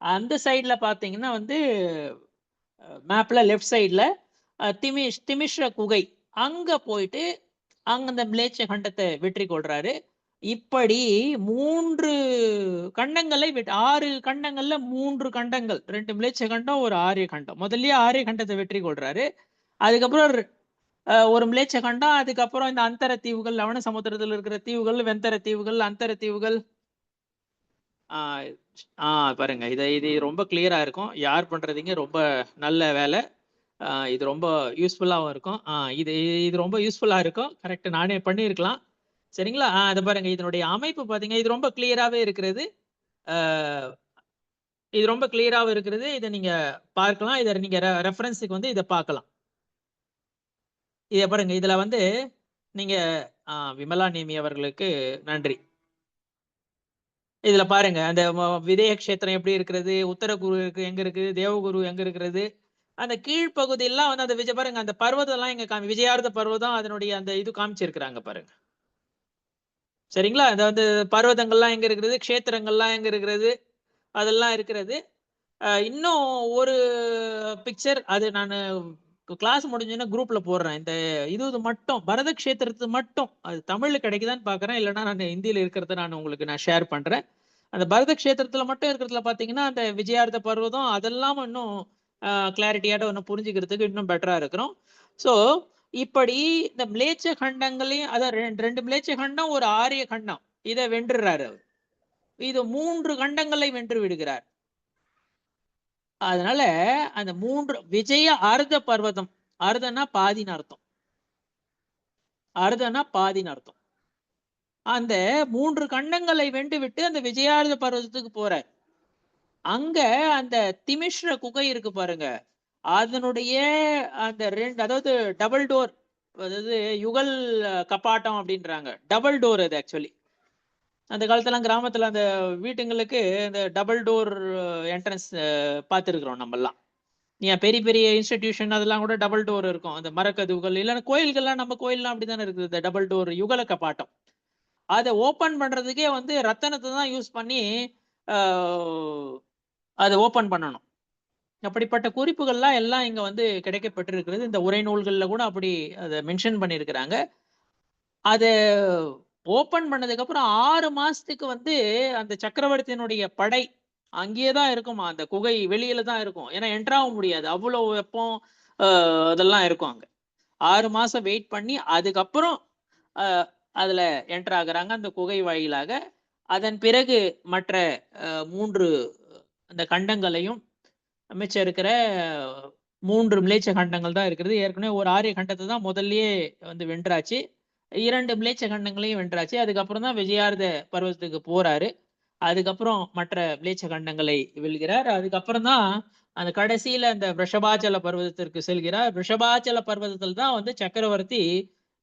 அந்த சைட்ல பாத்தீங்கன்னா வந்து மேப்ல லெஃப்ட் சைட்ல திமிஷ்ர குகை, அங்க போயிட்டு அங்க அந்த மிலேச்ச கண்டத்தை வெற்றி கொள்றாரு. இப்படி 3 கண்டங்களை 6 கண்டங்கள்ல 3 கண்டங்கள், 2 மிலேச்ச கண்டம், ஒரு ஆரிய கண்டம். முதல்லயே ஆரிய கண்டத்தை வெற்றி கொள்றாரு. அதுக்கப்புறம் ஒரு மிலேச்ச கண்டம், அதுக்கப்புறம் இந்த அந்தர தீவுகள், லவண சமுத்திரத்தில் இருக்கிற தீவுகள், வெந்தர தீவுகள், அந்தர தீவுகள். பாருங்க, இது ரொம்ப கிளியரா இருக்கும். யார் பண்றதுங்க ரொம்ப நல்ல வேலை. இது ரொம்ப யூஸ்ஃபுல்லாவும் இருக்கும். இது இது ரொம்ப யூஸ்ஃபுல்லா இருக்கும். கரெக்ட், நானே பண்ணியிருக்கலாம். சரிங்களா? அதை பாருங்க, இதனுடைய அமைப்பு பாத்தீங்க, இது ரொம்ப கிளியராவே இருக்கிறது. இது ரொம்ப கிளியராவே இருக்கிறது. இதை நீங்க பார்க்கலாம். இதை நீங்க ரெஃபரன்ஸுக்கு வந்து இதை பார்க்கலாம். இதை பாருங்க, இதுல வந்து நீங்க விமலா நேமி அவர்களுக்கு நன்றி. இதுல பாருங்க, அந்த விதேய கஷேத்திரம் எப்படி இருக்கிறது, உத்தரகுரு எங்க இருக்கு, தேவகுரு எங்க இருக்கிறது, அந்த கீழ்ப்பகுதியெல்லாம் வந்து அந்த பாருங்க, அந்த பர்வதம் எல்லாம் இங்க விஜயார்த்த பர்வதம் அதனுடைய அந்த இது காமிச்சிருக்கிறாங்க பாருங்க. சரிங்களா? அதாவது பர்வதங்கள்லாம் எங்க இருக்கிறது, க்ஷேத்திரங்கள்லாம் எங்க இருக்கிறது, அதெல்லாம் இருக்கிறது. இன்னும் ஒரு பிக்சர் அது நான் கிளாஸ் முடிஞ்சோன்னா குரூப்ல போடுறேன். இந்த இது மட்டும் பரத கஷேத்திரத்து மட்டும் அது தமிழ்ல கிடைக்குதான்னு பார்க்குறேன். இல்லைன்னா நான் ஹிந்தியில இருக்கிறத நான் உங்களுக்கு ஷேர் பண்றேன். அந்த பரத கஷேத்திரத்துல மட்டும் இருக்கிறதுல பார்த்தீங்கன்னா, அந்த விஜயார்த்த பர்வதம் அதெல்லாம் இன்னும் கிளாரிட்டியாட்ட இன்னும் புரிஞ்சுக்கிறதுக்கு இன்னும் பெட்டரா இருக்கிறோம். ஸோ இப்படி இந்த மிலேச்ச கண்டங்களையும் அதான் 2 மிலேச்ச கண்டம், ஒரு ஆரிய கண்டம் இதை வென்றுறாரு அவர். இது 3 கண்டங்களை வென்று விடுகிறார். அதனால அந்த 3 விஜய அர்த்த பர்வதம், அர்த்தனா பாதின்னு அர்த்தம், அர்த்தனா பாதின்னு அர்த்தம். அந்த 3 கண்டங்களை வென்று விட்டு அந்த விஜயார்த்த பர்வதத்துக்கு போறார். அங்க அந்த திமிஷ்ர குகை இருக்கு பாருங்க, அதனுடைய அந்த 2 அதாவது டபுள் டோர், அதாவது யுகல் கப்பாட்டம் அப்படின்றாங்க. டபுள் டோர் அது ஆக்சுவலி. அந்த காலத்துல கிராமத்துல அந்த வீட்டுங்களுக்கு இந்த டபுள் டோர் என்ட்ரன்ஸ் பார்த்துருக்குறோம் நம்ம எல்லாம். ஏன் பெரிய பெரிய இன்ஸ்டிடியூஷன் அதெல்லாம் கூட டபுள் டோர் இருக்கும். அந்த மரக்கதவுகள் இல்லைன்னா கோயில்கள்லாம், நம்ம கோயில்லாம் அப்படித்தானே இருக்குது, இந்த டபுள் டோர் யுகல கப்பாட்டம். அதை ஓபன் பண்றதுக்கே வந்து ரத்தனத்தை தான் யூஸ் பண்ணி அதை ஓபன் பண்ணணும். அப்படிப்பட்ட குறிப்புகள்லாம் எல்லாம் இங்க வந்து கிடைக்கப்பட்டிருக்கிறது. இந்த உரை நூல்கள்ல கூட அப்படி அதை மென்ஷன் பண்ணியிருக்கிறாங்க. அதை ஓபன் பண்ணதுக்கு அப்புறம் 6 மாசத்துக்கு வந்து அந்த சக்கரவர்த்தியினுடைய படை அங்கேயே தான் இருக்குமா. அந்த குகை வெளியில தான் இருக்கும். ஏன்னா என்ட்ராக முடியாது, அவ்வளவு வெப்பம் அதெல்லாம் இருக்கும் அங்க. 6 மாசம் வெயிட் பண்ணி அதுக்கப்புறம் அதுல என்டர் ஆகுறாங்க அந்த குகை வாயிலாக. அதன் பிறகு மற்ற 3 அந்த கண்டங்களையும், மிச்சம் இருக்கிற 3 மிலேச்ச கண்டங்கள் தான் இருக்கிறது. ஏற்கனவே ஒரு ஆரிய கண்டத்தை தான் முதல்லயே வந்து வென்றாச்சு. 2 மிலேச்ச கண்டங்களையும் வென்றாச்சு. அதுக்கப்புறம் தான் விஜயார்த்த பர்வதத்துக்கு போறாரு. அதுக்கப்புறம் மற்ற மிலேச்ச கண்டங்களை வெல்கிறார். அதுக்கப்புறம் தான் அந்த கடைசியில அந்த ரிஷபாச்சல பர்வதத்திற்கு செல்கிறார். ரிஷபாச்சல பர்வதத்தில் தான் வந்து சக்கரவர்த்தி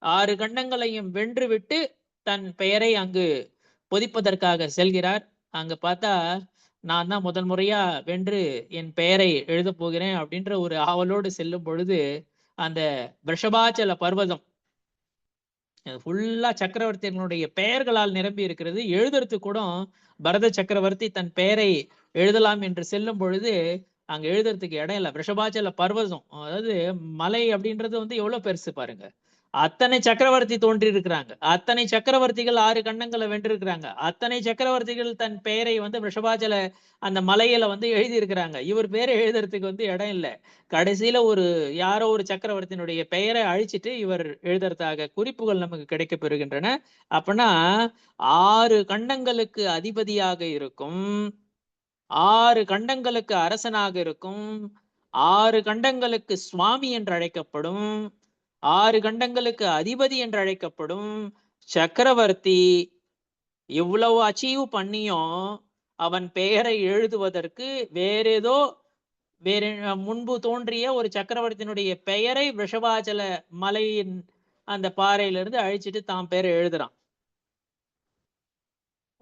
6 கண்டங்களையும் வென்று விட்டு தன் பெயரை அங்கு பொதிப்பதற்காக செல்கிறார். அங்க பார்த்தா நான் தான் முதல் முறையா வென்று என் பெயரை எழுதப் போகிறேன் அப்படின்ற ஒரு ஆவலோடு செல்லும் பொழுது அந்த ரிஷபாச்சல பர்வதம் ஃபுல்லா சக்கரவர்த்திகளுடைய பெயர்களால் நிரம்பி இருக்கிறது. எழுதுறதுக்கு கூட பரத சக்கரவர்த்தி தன் பெயரை எழுதலாம் என்று செல்லும் பொழுது அங்க எழுதுறதுக்கு இடம் இல்லை. ரிஷபாச்சல பர்வதம், அதாவது மலை அப்படின்றது வந்து எவ்வளவு பெருசு பாருங்க. அத்தனை சக்கரவர்த்தி தோன்றி இருக்கிறாங்க. அத்தனை சக்கரவர்த்திகள் 6 கண்டங்களை வென்றிருக்கிறாங்க. அத்தனை சக்கரவர்த்திகள் தன் பெயரை வந்து ரிஷபாச்சல அந்த மலையில வந்து எழுதி இருக்கிறாங்க. இவர் பேரை எழுதுறதுக்கு வந்து இடம் இல்லை. கடைசியில யாரோ ஒரு சக்கரவர்த்தியினுடைய பெயரை அழிச்சிட்டு இவர் எழுதுறதாக குறிப்புகள் நமக்கு கிடைக்க பெறுகின்றன. அப்பனா 6 கண்டங்களுக்கு அதிபதியாக இருக்கும், 6 கண்டங்களுக்கு அரசனாக இருக்கும், 6 கண்டங்களுக்கு சுவாமி என்று அழைக்கப்படும், 6 கண்டங்களுக்கு அதிபதி என்று அழைக்கப்படும் சக்கரவர்த்தி இவ்வளவு அச்சீவ் பண்ணியும் அவன் பெயரை எழுதுவதற்கு வேற முன்பு தோன்றிய ஒரு சக்கரவர்த்தியினுடைய பெயரை ரிஷபாச்சல மலையின் அந்த பாறையிலிருந்து அழிச்சிட்டு தான் பேரை எழுதுறான்.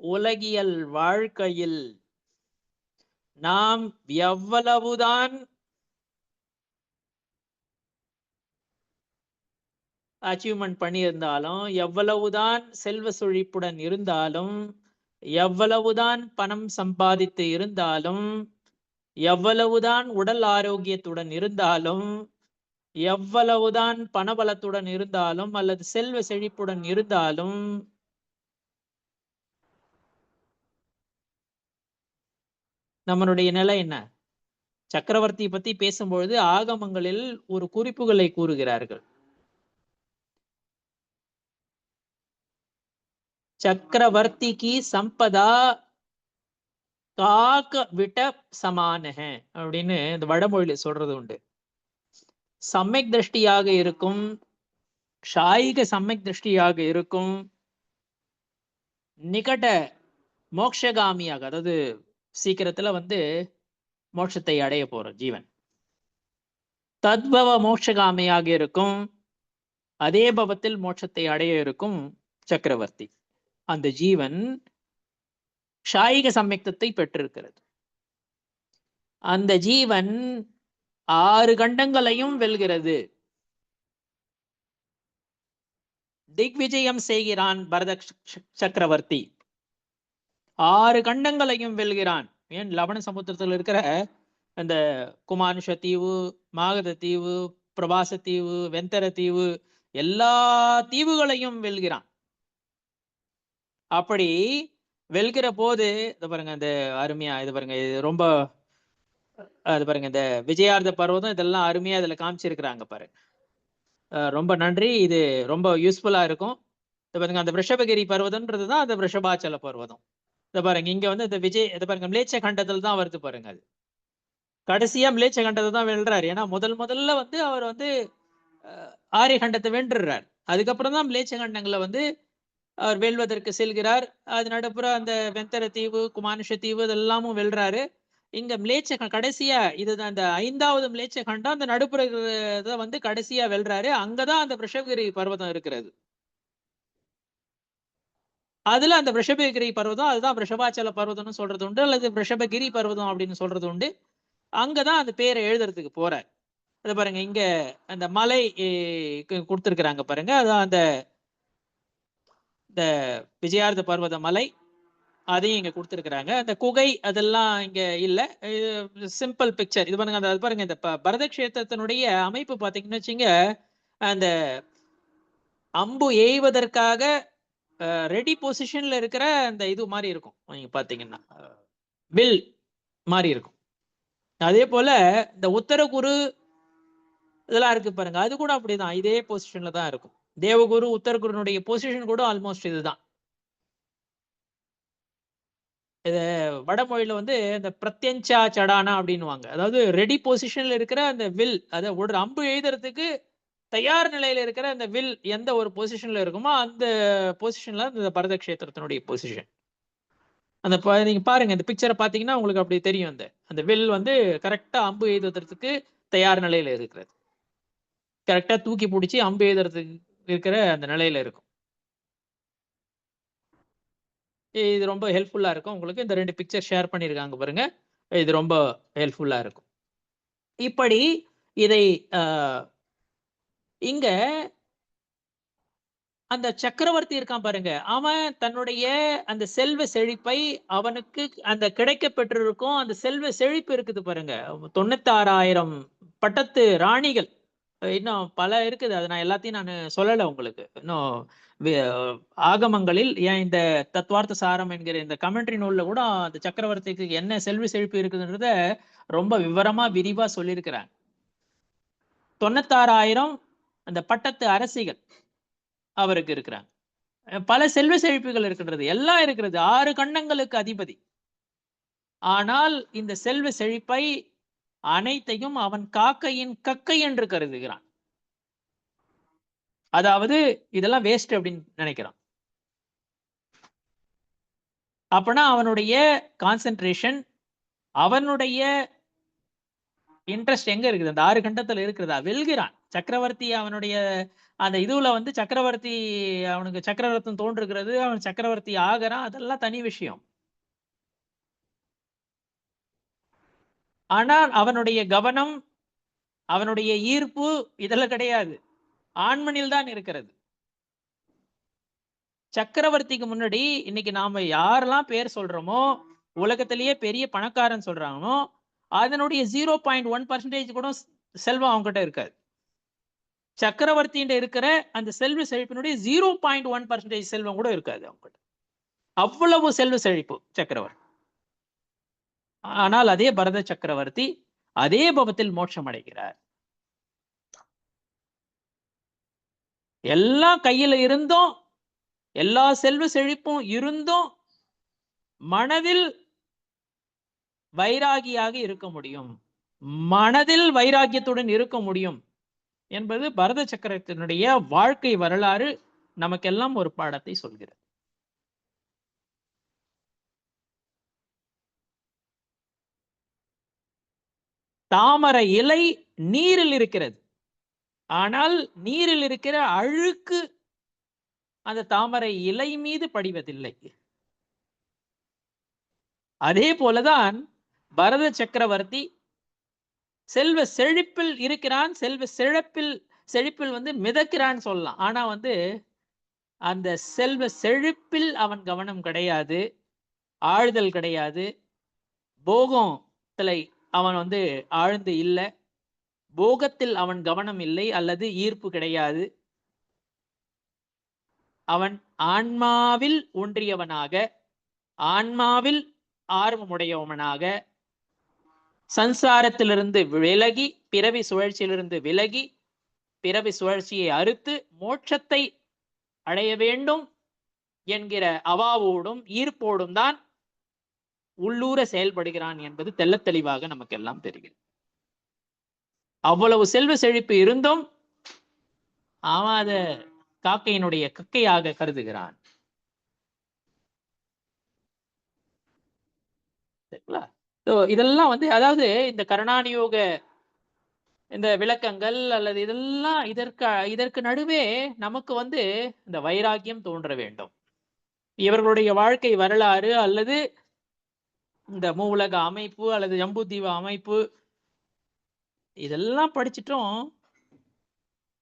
உலகியல் வாழ்க்கையில் நாம் எவ்வளவுதான் அச்சீவ்மெண்ட் பண்ணியிருந்தாலும், எவ்வளவுதான் செல்வ செழிப்புடன் இருந்தாலும், எவ்வளவுதான் பணம் சம்பாதித்து இருந்தாலும், எவ்வளவுதான் உடல் ஆரோக்கியத்துடன் இருந்தாலும், எவ்வளவுதான் பணபலத்துடன் இருந்தாலும் அல்லது செல்வ செழிப்புடன் இருந்தாலும், நம்மளுடைய நிலை என்ன? சக்கரவர்த்தி பத்தி பேசும்பொழுது ஆகமங்களில் ஒரு குறிப்புகளை கூறுகிறார்கள். சக்கரவர்த்திக்கு சம்பதா காக்க விட்ட சமானக அப்படின்னு இந்த வடமொழியில சொல்றது உண்டு. சமயக் திருஷ்டியாக இருக்கும், ஷாயிக சமயக் திருஷ்டியாக இருக்கும், நிகட மோட்சகாமியாக, அதாவது சீக்கிரத்துல வந்து மோட்சத்தை அடைய போற ஜீவன், தத்பவ மோட்சகாமியாக இருக்கும், அதே பவத்தில் மோட்சத்தை அடைய இருக்கும் சக்கரவர்த்தி. அந்த ஜீவன் ஷாயிக சமயக்தத்தை பெற்றிருக்கிறது. அந்த ஜீவன் 6 கண்டங்களையும் வெல்கிறது. திக்விஜயம் செய்கிறான் பரத சக்கரவர்த்தி. 6 கண்டங்களையும் வெல்கிறான். ஏன் லவண சமுத்திரத்தில் இருக்கிற அந்த குமானுஷ தீவு, மாகத தீவு, பிரபாச தீவு, வெந்தர தீவு, எல்லா தீவுகளையும் வெல்கிறான். அப்படி வெல்கிற போது இது பாருங்க, இந்த அருமையா இது பாருங்க, இது ரொம்ப அது பாருங்க, இந்த விஜயார்த்த பர்வதம் இதெல்லாம் அருமையா இதுல காமிச்சிருக்கிறாங்க பாருங்க. ரொம்ப நன்றி. இது ரொம்ப யூஸ்ஃபுல்லா இருக்கும். இது பாருங்க, அந்த ரிஷபகிரி பர்வதம்ன்றது தான் அந்த ரிஷபாச்சல பர்வதம். இதை பாருங்க, இங்க வந்து இந்த இதை பாருங்க, மிலேச்ச கண்டத்துல தான் வருது பாருங்க. அது கடைசியா மிலேச்ச கண்டத்தை தான் வெல்றாரு. ஏன்னா முதல்ல வந்து அவர் வந்து ஆரிய கண்டத்தை வென்றுறார். அதுக்கப்புறம் தான் மிலேச்ச கண்டங்களை வந்து அவர் வெல்வதற்கு செல்கிறார். அது நடுப்புற அந்த வெந்தர தீவு, குமானுஷ தீவு இதெல்லாமும் வெல்றாரு. இங்க மிலேச்ச கடைசியா இதுதான் அந்த 5வது மிலேச்ச கண்டம். அந்த நடுப்புற இதை வந்து கடைசியா வெல்றாரு. அங்கதான் அந்த ரிஷபகிரி பர்வதம் இருக்கிறது. அதுல அந்த ரிஷபகிரி பர்வதம், அதுதான் ரிஷபாச்சல பர்வதம்னு சொல்றது உண்டு, அல்லது ரிஷபகிரி பர்வதம் அப்படின்னு சொல்றது உண்டு. அங்கதான் அந்த பேரை எழுதுறதுக்கு போறார். அது பாருங்க, இங்க அந்த மலை கொடுத்திருக்கிறாங்க பாருங்க. அதான் அந்த இந்த விஜயார்த்த பர்வத மலை, அதையும் இங்க கொடுத்திருக்கிறாங்க. அந்த குகை அதெல்லாம் இங்க இல்ல. Simple picture. இது பாருங்க, அது பாருங்க, இந்த பரத கஷேத்திரத்தினுடைய அமைப்பு பாத்தீங்கன்னு வச்சுங்க, அந்த அம்பு எய்வதற்காக ரெடி பொசிஷன்ல இருக்கிற அந்த இது மாதிரி இருக்கும். நீங்க பாத்தீங்கன்னா வில் மாதிரி இருக்கும். அதே போல இந்த உத்தரகுரு இதெல்லாம் இருக்கு பாருங்க, அது கூட அப்படிதான், இதே பொசிஷன்ல தான் இருக்கும். தேவகுரு உத்தரகுருனுடைய பொசிஷன் கூட ஆல்மோஸ்ட் இதுதான். இது வடமொழியில வந்து இந்த பிரத்யஞ்சா சடானா அப்படின்னுவாங்க. அதாவது ரெடி பொசிஷன்ல இருக்கிற அந்த வில், அதை ஒரு அம்பு எழுதுறதுக்கு தயார் நிலையில இருக்கிற அந்த வில் எந்த ஒரு பொசிஷன்ல இருக்குமோ அந்த பொசிஷன்ல இந்த பரத கஷேத்திரத்தினுடைய பொசிஷன். அந்த நீங்க பாருங்க, இந்த பிக்சரை பாத்தீங்கன்னா உங்களுக்கு அப்படி தெரியும். அந்த அந்த வில் வந்து கரெக்டா அம்பு எய்துவதற்கு தயார் நிலையில இருக்கிறது. கரெக்டா தூக்கி பிடிச்சி அம்பு எய்துறதுக்கு இருக்கிற அந்த நிலையில இருக்கும். இது ரொம்ப ஹெல்ப்ஃபுல்லா இருக்கும் உங்களுக்கு. இந்த 2 பிக்சர் ஷேர் பண்ணியிருக்காங்க பாருங்க. இது ரொம்ப ஹெல்ப்ஃபுல்லா இருக்கும். இப்படி இதை இங்க அந்த சக்கரவர்த்தி இருக்கான் பாருங்க, அவன் தன்னுடைய அந்த செல்வ செழிப்பை அவனுக்கு அந்த கிடைக்க பெற்றிருக்கும் அந்த செல்வ செழிப்பு இருக்குது பாருங்க. 96,000 பட்டத்து ராணிகள், இன்னும் பல இருக்குது. அது நான் எல்லாத்தையும் நான் சொல்லலை உங்களுக்கு. இன்னும் ஆகமங்களில் ஏன் இந்த தத்துவார்த்த சாரம் என்கிற இந்த கமெண்ட்ரி நூல்ல கூட அந்த சக்கரவர்த்திக்கு என்ன செல்வ செழிப்பு இருக்குதுன்றத ரொம்ப விவரமா விரிவா சொல்லியிருக்கிறாங்க. 96,000 அந்த பட்டத்து அரசிகள் அவருக்கு இருக்கிறாங்க. பல செல்வ செழிப்புகள் இருக்கின்றது, எல்லாம் இருக்கிறது. 6 கண்டங்களுக்கு அதிபதி. ஆனால் இந்த செல்வ செழிப்பை அனைத்தையும் அவன் காக்கையின் கக்கை என்று கருதுகிறான். அதாவது இதெல்லாம் வேஸ்ட் அப்படின்னு நினைக்கிறான். அப்பனா அவனுடைய கான்சென்ட்ரேஷன், அவனுடைய இன்ட்ரெஸ்ட் எங்க இருக்குது? அந்த 6 கண்டத்துல இருக்கிறதா? வெல்கிறான் சக்கரவர்த்தி. அவனுடைய அந்த இதுல வந்து சக்கரவர்த்தி, அவனுக்கு சக்கரரத்னம் தோன்றுகிறது, அவன் சக்கரவர்த்தி ஆகிறான், அதெல்லாம் தனி விஷயம். ஆனால் அவனுடைய கவனம், அவனுடைய ஈர்ப்பு இதெல்லாம் கிடையாது, ஆண்மனில் தான் இருக்கிறது. சக்கரவர்த்திக்கு முன்னாடி இன்னைக்கு நாம யாரெல்லாம் பேர் சொல்றோமோ, உலகத்திலேயே பெரிய பணக்காரன் சொல்றாங்களோ, அதனுடைய 0.1% கூட செல்வம் அவங்ககிட்ட இருக்காது. சக்கரவர்த்தியின் இருக்கிற அந்த செல்வ செழிப்பினுடைய 0.1% செல்வம் கூட இருக்காது அவங்ககிட்ட. அவ்வளவு செல்வ செழிப்பு சக்கரவர்த்தி. ஆனால் அதே பரத சக்கரவர்த்தி அதே பவத்தில் மோட்சம் அடைகிறார். எல்லாம் கையில இருந்தும், எல்லா செல்வ செழிப்பும் இருந்தும் மனதில் வைராகியாக இருக்க முடியும், மனதில் வைராகியத்துடன் இருக்க முடியும் என்பது பரத சக்கரத்தினுடைய வாழ்க்கை வரலாறு நமக்கெல்லாம் ஒரு பாடத்தை சொல்கிறது. தாமரை இலை நீரில் இருக்கிறது, ஆனால் நீரில் இருக்கிற அழுக்கு அந்த தாமரை இலை மீது படிவதில்லை. அதே போலதான் பரத சக்கரவர்த்தி செல்வ செழிப்பில் இருக்கிறான், செல்வ செழிப்பில் வந்து மிதக்கிறான்னு சொல்லலாம். ஆனா வந்து அந்த செல்வ செழிப்பில் அவன் கவனம் கிடையாது, ஆழ்தல் கிடையாது, போகத்திலே அவன் வந்து ஆழ்ந்து இல்லை, போகத்தில் அவன் கவனம் இல்லை அல்லது ஈர்ப்பு கிடையாது. அவன் ஆன்மாவில் ஒன்றியவனாக, ஆன்மாவில் ஆர்வமுடையவனாக, சம்சாரத்திலிருந்து விலகி, பிறவி சுழற்சியிலிருந்து விலகி, பிறவி சுழற்சியை அறுத்து மோட்சத்தை அடைய வேண்டும் என்கிற அவாவோடும் ஈர்ப்போடும் தான் உள்ளூர செயல்படுகிறான் என்பது தெள்ளத் தெளிவாக நமக்கு எல்லாம் தெரிகிறது. அவ்வளவு செல்வ செழிப்பு இருந்தும் அவன் அத காக்கையினுடைய கக்கையாக கருதுகிறான். சரிங்களா? இதெல்லாம் வந்து அதாவது இந்த கருணாநியோக இந்த விளக்கங்கள் அல்லது இதெல்லாம் இதற்கு நடுவே நமக்கு வந்து இந்த வைராக்கியம் தோன்ற வேண்டும். இவர்களுடைய வாழ்க்கை வரலாறு அல்லது இந்த மூவுலக அமைப்பு அல்லது ஜம்புதீவு அமைப்பு இதெல்லாம் படிச்சிட்டோம்.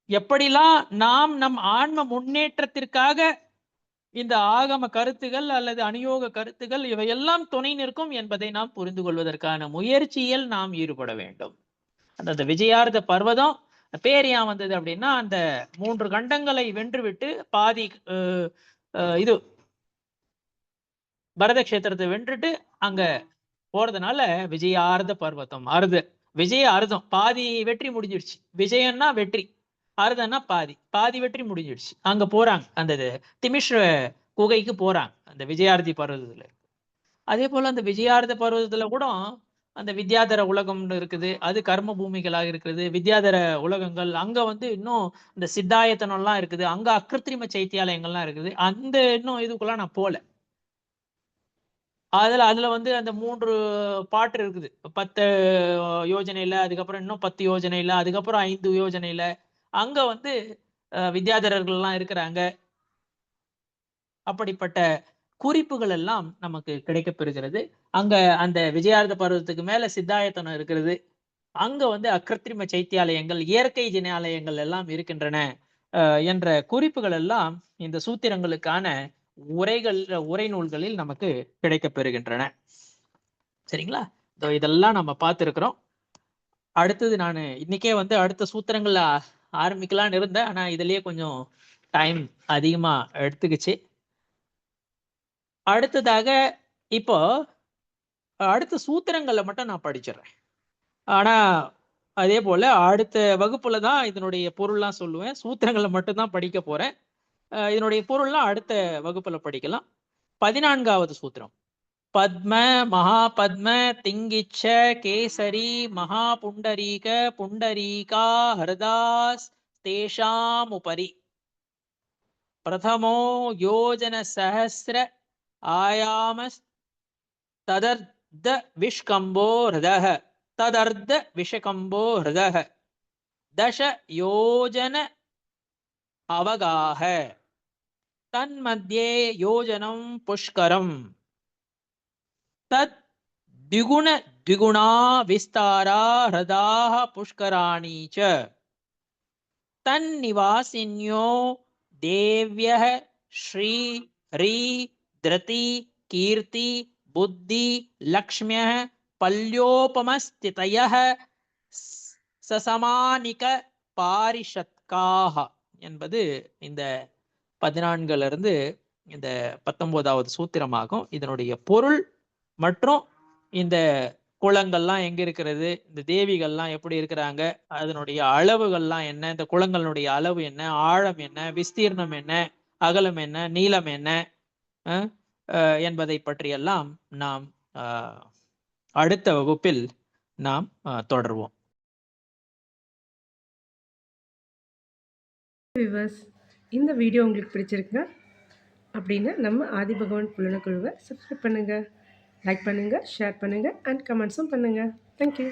எப்படிலாம் நாம் நம் ஆன்ம முன்னேற்றத்திற்காக இந்த ஆகம கருத்துகள் அல்லது அநியோக கருத்துகள் இவையெல்லாம் துணை நிற்கும் என்பதை நாம் புரிந்து கொள்வதற்கான முயற்சியில் நாம் ஈடுபட வேண்டும். அந்த விஜயார்த்த பர்வதம் பேர் ஏன் வந்தது அப்படின்னா, அந்த 3 கண்டங்களை வென்றுவிட்டு பாதி இது பரத கஷேத்திரத்தை வென்றுட்டு அங்க போறதுனால விஜயார்த்த பர்வதம். விஜய அர்த்தம் பாதி வெற்றி முடிஞ்சிடுச்சு. விஜயம்னா வெற்றி, அர்த்தம்னா பாதி வெற்றி முடிஞ்சிடுச்சு. அங்க போறாங்க, அந்த திமிஷ்ர குகைக்கு போறாங்க அந்த விஜயார்த்தி பர்வதத்துல. அதே போல அந்த விஜயார்த்த பர்வதத்துல கூட அந்த வித்யாதர உலகம்னு இருக்குது, அது கர்ம பூமிகளாக இருக்குது. வித்யாதர உலகங்கள் அங்க வந்து இன்னும் இந்த சித்தாயத்தனம்லாம் இருக்குது, அங்க அக்கிருத்திரிம சைத்தியாலயங்கள்லாம் இருக்குது. அந்த இன்னும் இதுக்குள்ள நான் போல. அதுல வந்து அந்த 3 பாட்டு இருக்குது. 10 யோஜனையில, அதுக்கப்புறம் இன்னும் 10 யோஜனையில, அதுக்கப்புறம் 5 யோஜனையில அங்க வந்து வித்யாதரர்கள்லாம் இருக்கிறாங்க. அப்படிப்பட்ட குறிப்புகள் எல்லாம் நமக்கு கிடைக்க பெறுகிறது. அங்க அந்த விஜயார்த்த பர்வதத்துக்கு மேல சித்தாயத்தனம் இருக்கிறது. அங்க வந்து அக்கிருத்திரிம சைத்தியாலயங்கள், இயற்கை ஜினாலயங்கள் எல்லாம் இருக்கின்றன என்ற குறிப்புகள் எல்லாம் இந்த சூத்திரங்களுக்கான உரை நூல்களில் நமக்கு கிடைக்க பெறுகின்றன. சரிங்களா? இதெல்லாம் நம்ம பார்த்திருக்கிறோம். அடுத்தது நான் இன்னைக்கே வந்து அடுத்த சூத்திரங்கள்ல ஆரம்பிக்கலாம்னு இருந்தேன். ஆனா இதுலயே கொஞ்சம் டைம் அதிகமா எடுத்துக்கிச்சு. அடுத்ததாக இப்போ அடுத்த சூத்திரங்களை மட்டும் நான் படிச்சிடுறேன். ஆனா அதே போல அடுத்த வகுப்புல தான் இதனுடைய பொருள்லாம் சொல்லுவேன். சூத்திரங்களை மட்டும்தான் படிக்க போறேன். இதனுடைய பொருள்லாம் அடுத்த வகுப்புல படிக்கலாம். 14வது சூத்திரம். பத்ம மகாபத்ம திங்கிச்ச கேசரி மகாபுண்டரீக புண்டரீகா ஹரதாஸ் தேஷாம் உபரி பிரதமோ யோஜன சஹஸ்ர ஆயாமஸ் ததர்த விஷ்கம்போ ஹிருதஹ ததர்த விஷகம்போ ஹிருதஹ தச யோஜன அவகாஹ தன்மத்யே யோஜனம் புஷ்கரம் தத் द्विगुण द्विगुणा विस्तारा हृदाः पुष्कराणि च तन्निवासिन्यो देव्यः श्री ह्री धृति कीर्ति बुद्धि लक्ष्म्यः पल्योपमस्थितयः ससमानिक பாரிஷத்காஹ என்பது இந்த 14ல இருந்து இந்த 19வது சூத்திரமாகும். இதனுடைய பொருள் மற்றும் இந்த குளங்கள்லாம் எங்க இருக்கிறது, இந்த தேவிகள்லாம் எப்படி இருக்கிறாங்க, அதனுடைய அளவுகள்லாம் என்ன, இந்த குளங்களுடைய அளவு என்ன, ஆழம் என்ன, விஸ்தீர்ணம் என்ன, அகலம் என்ன, நீளம் என்ன என்பதை பற்றியெல்லாம் நாம் அடுத்த வகுப்பில் நாம் தொடர்வோம். இந்த வீடியோ உங்களுக்கு பிடிச்சிருக்குங்க அப்படின்னா நம்ம ஆதிபகவான் புலனக்குழுவை சப்ஸ்கிரைப் பண்ணுங்கள், லைக் பண்ணுங்கள், ஷேர் பண்ணுங்கள் அண்ட் கமெண்ட்ஸும் பண்ணுங்கள். தேங்க்யூ.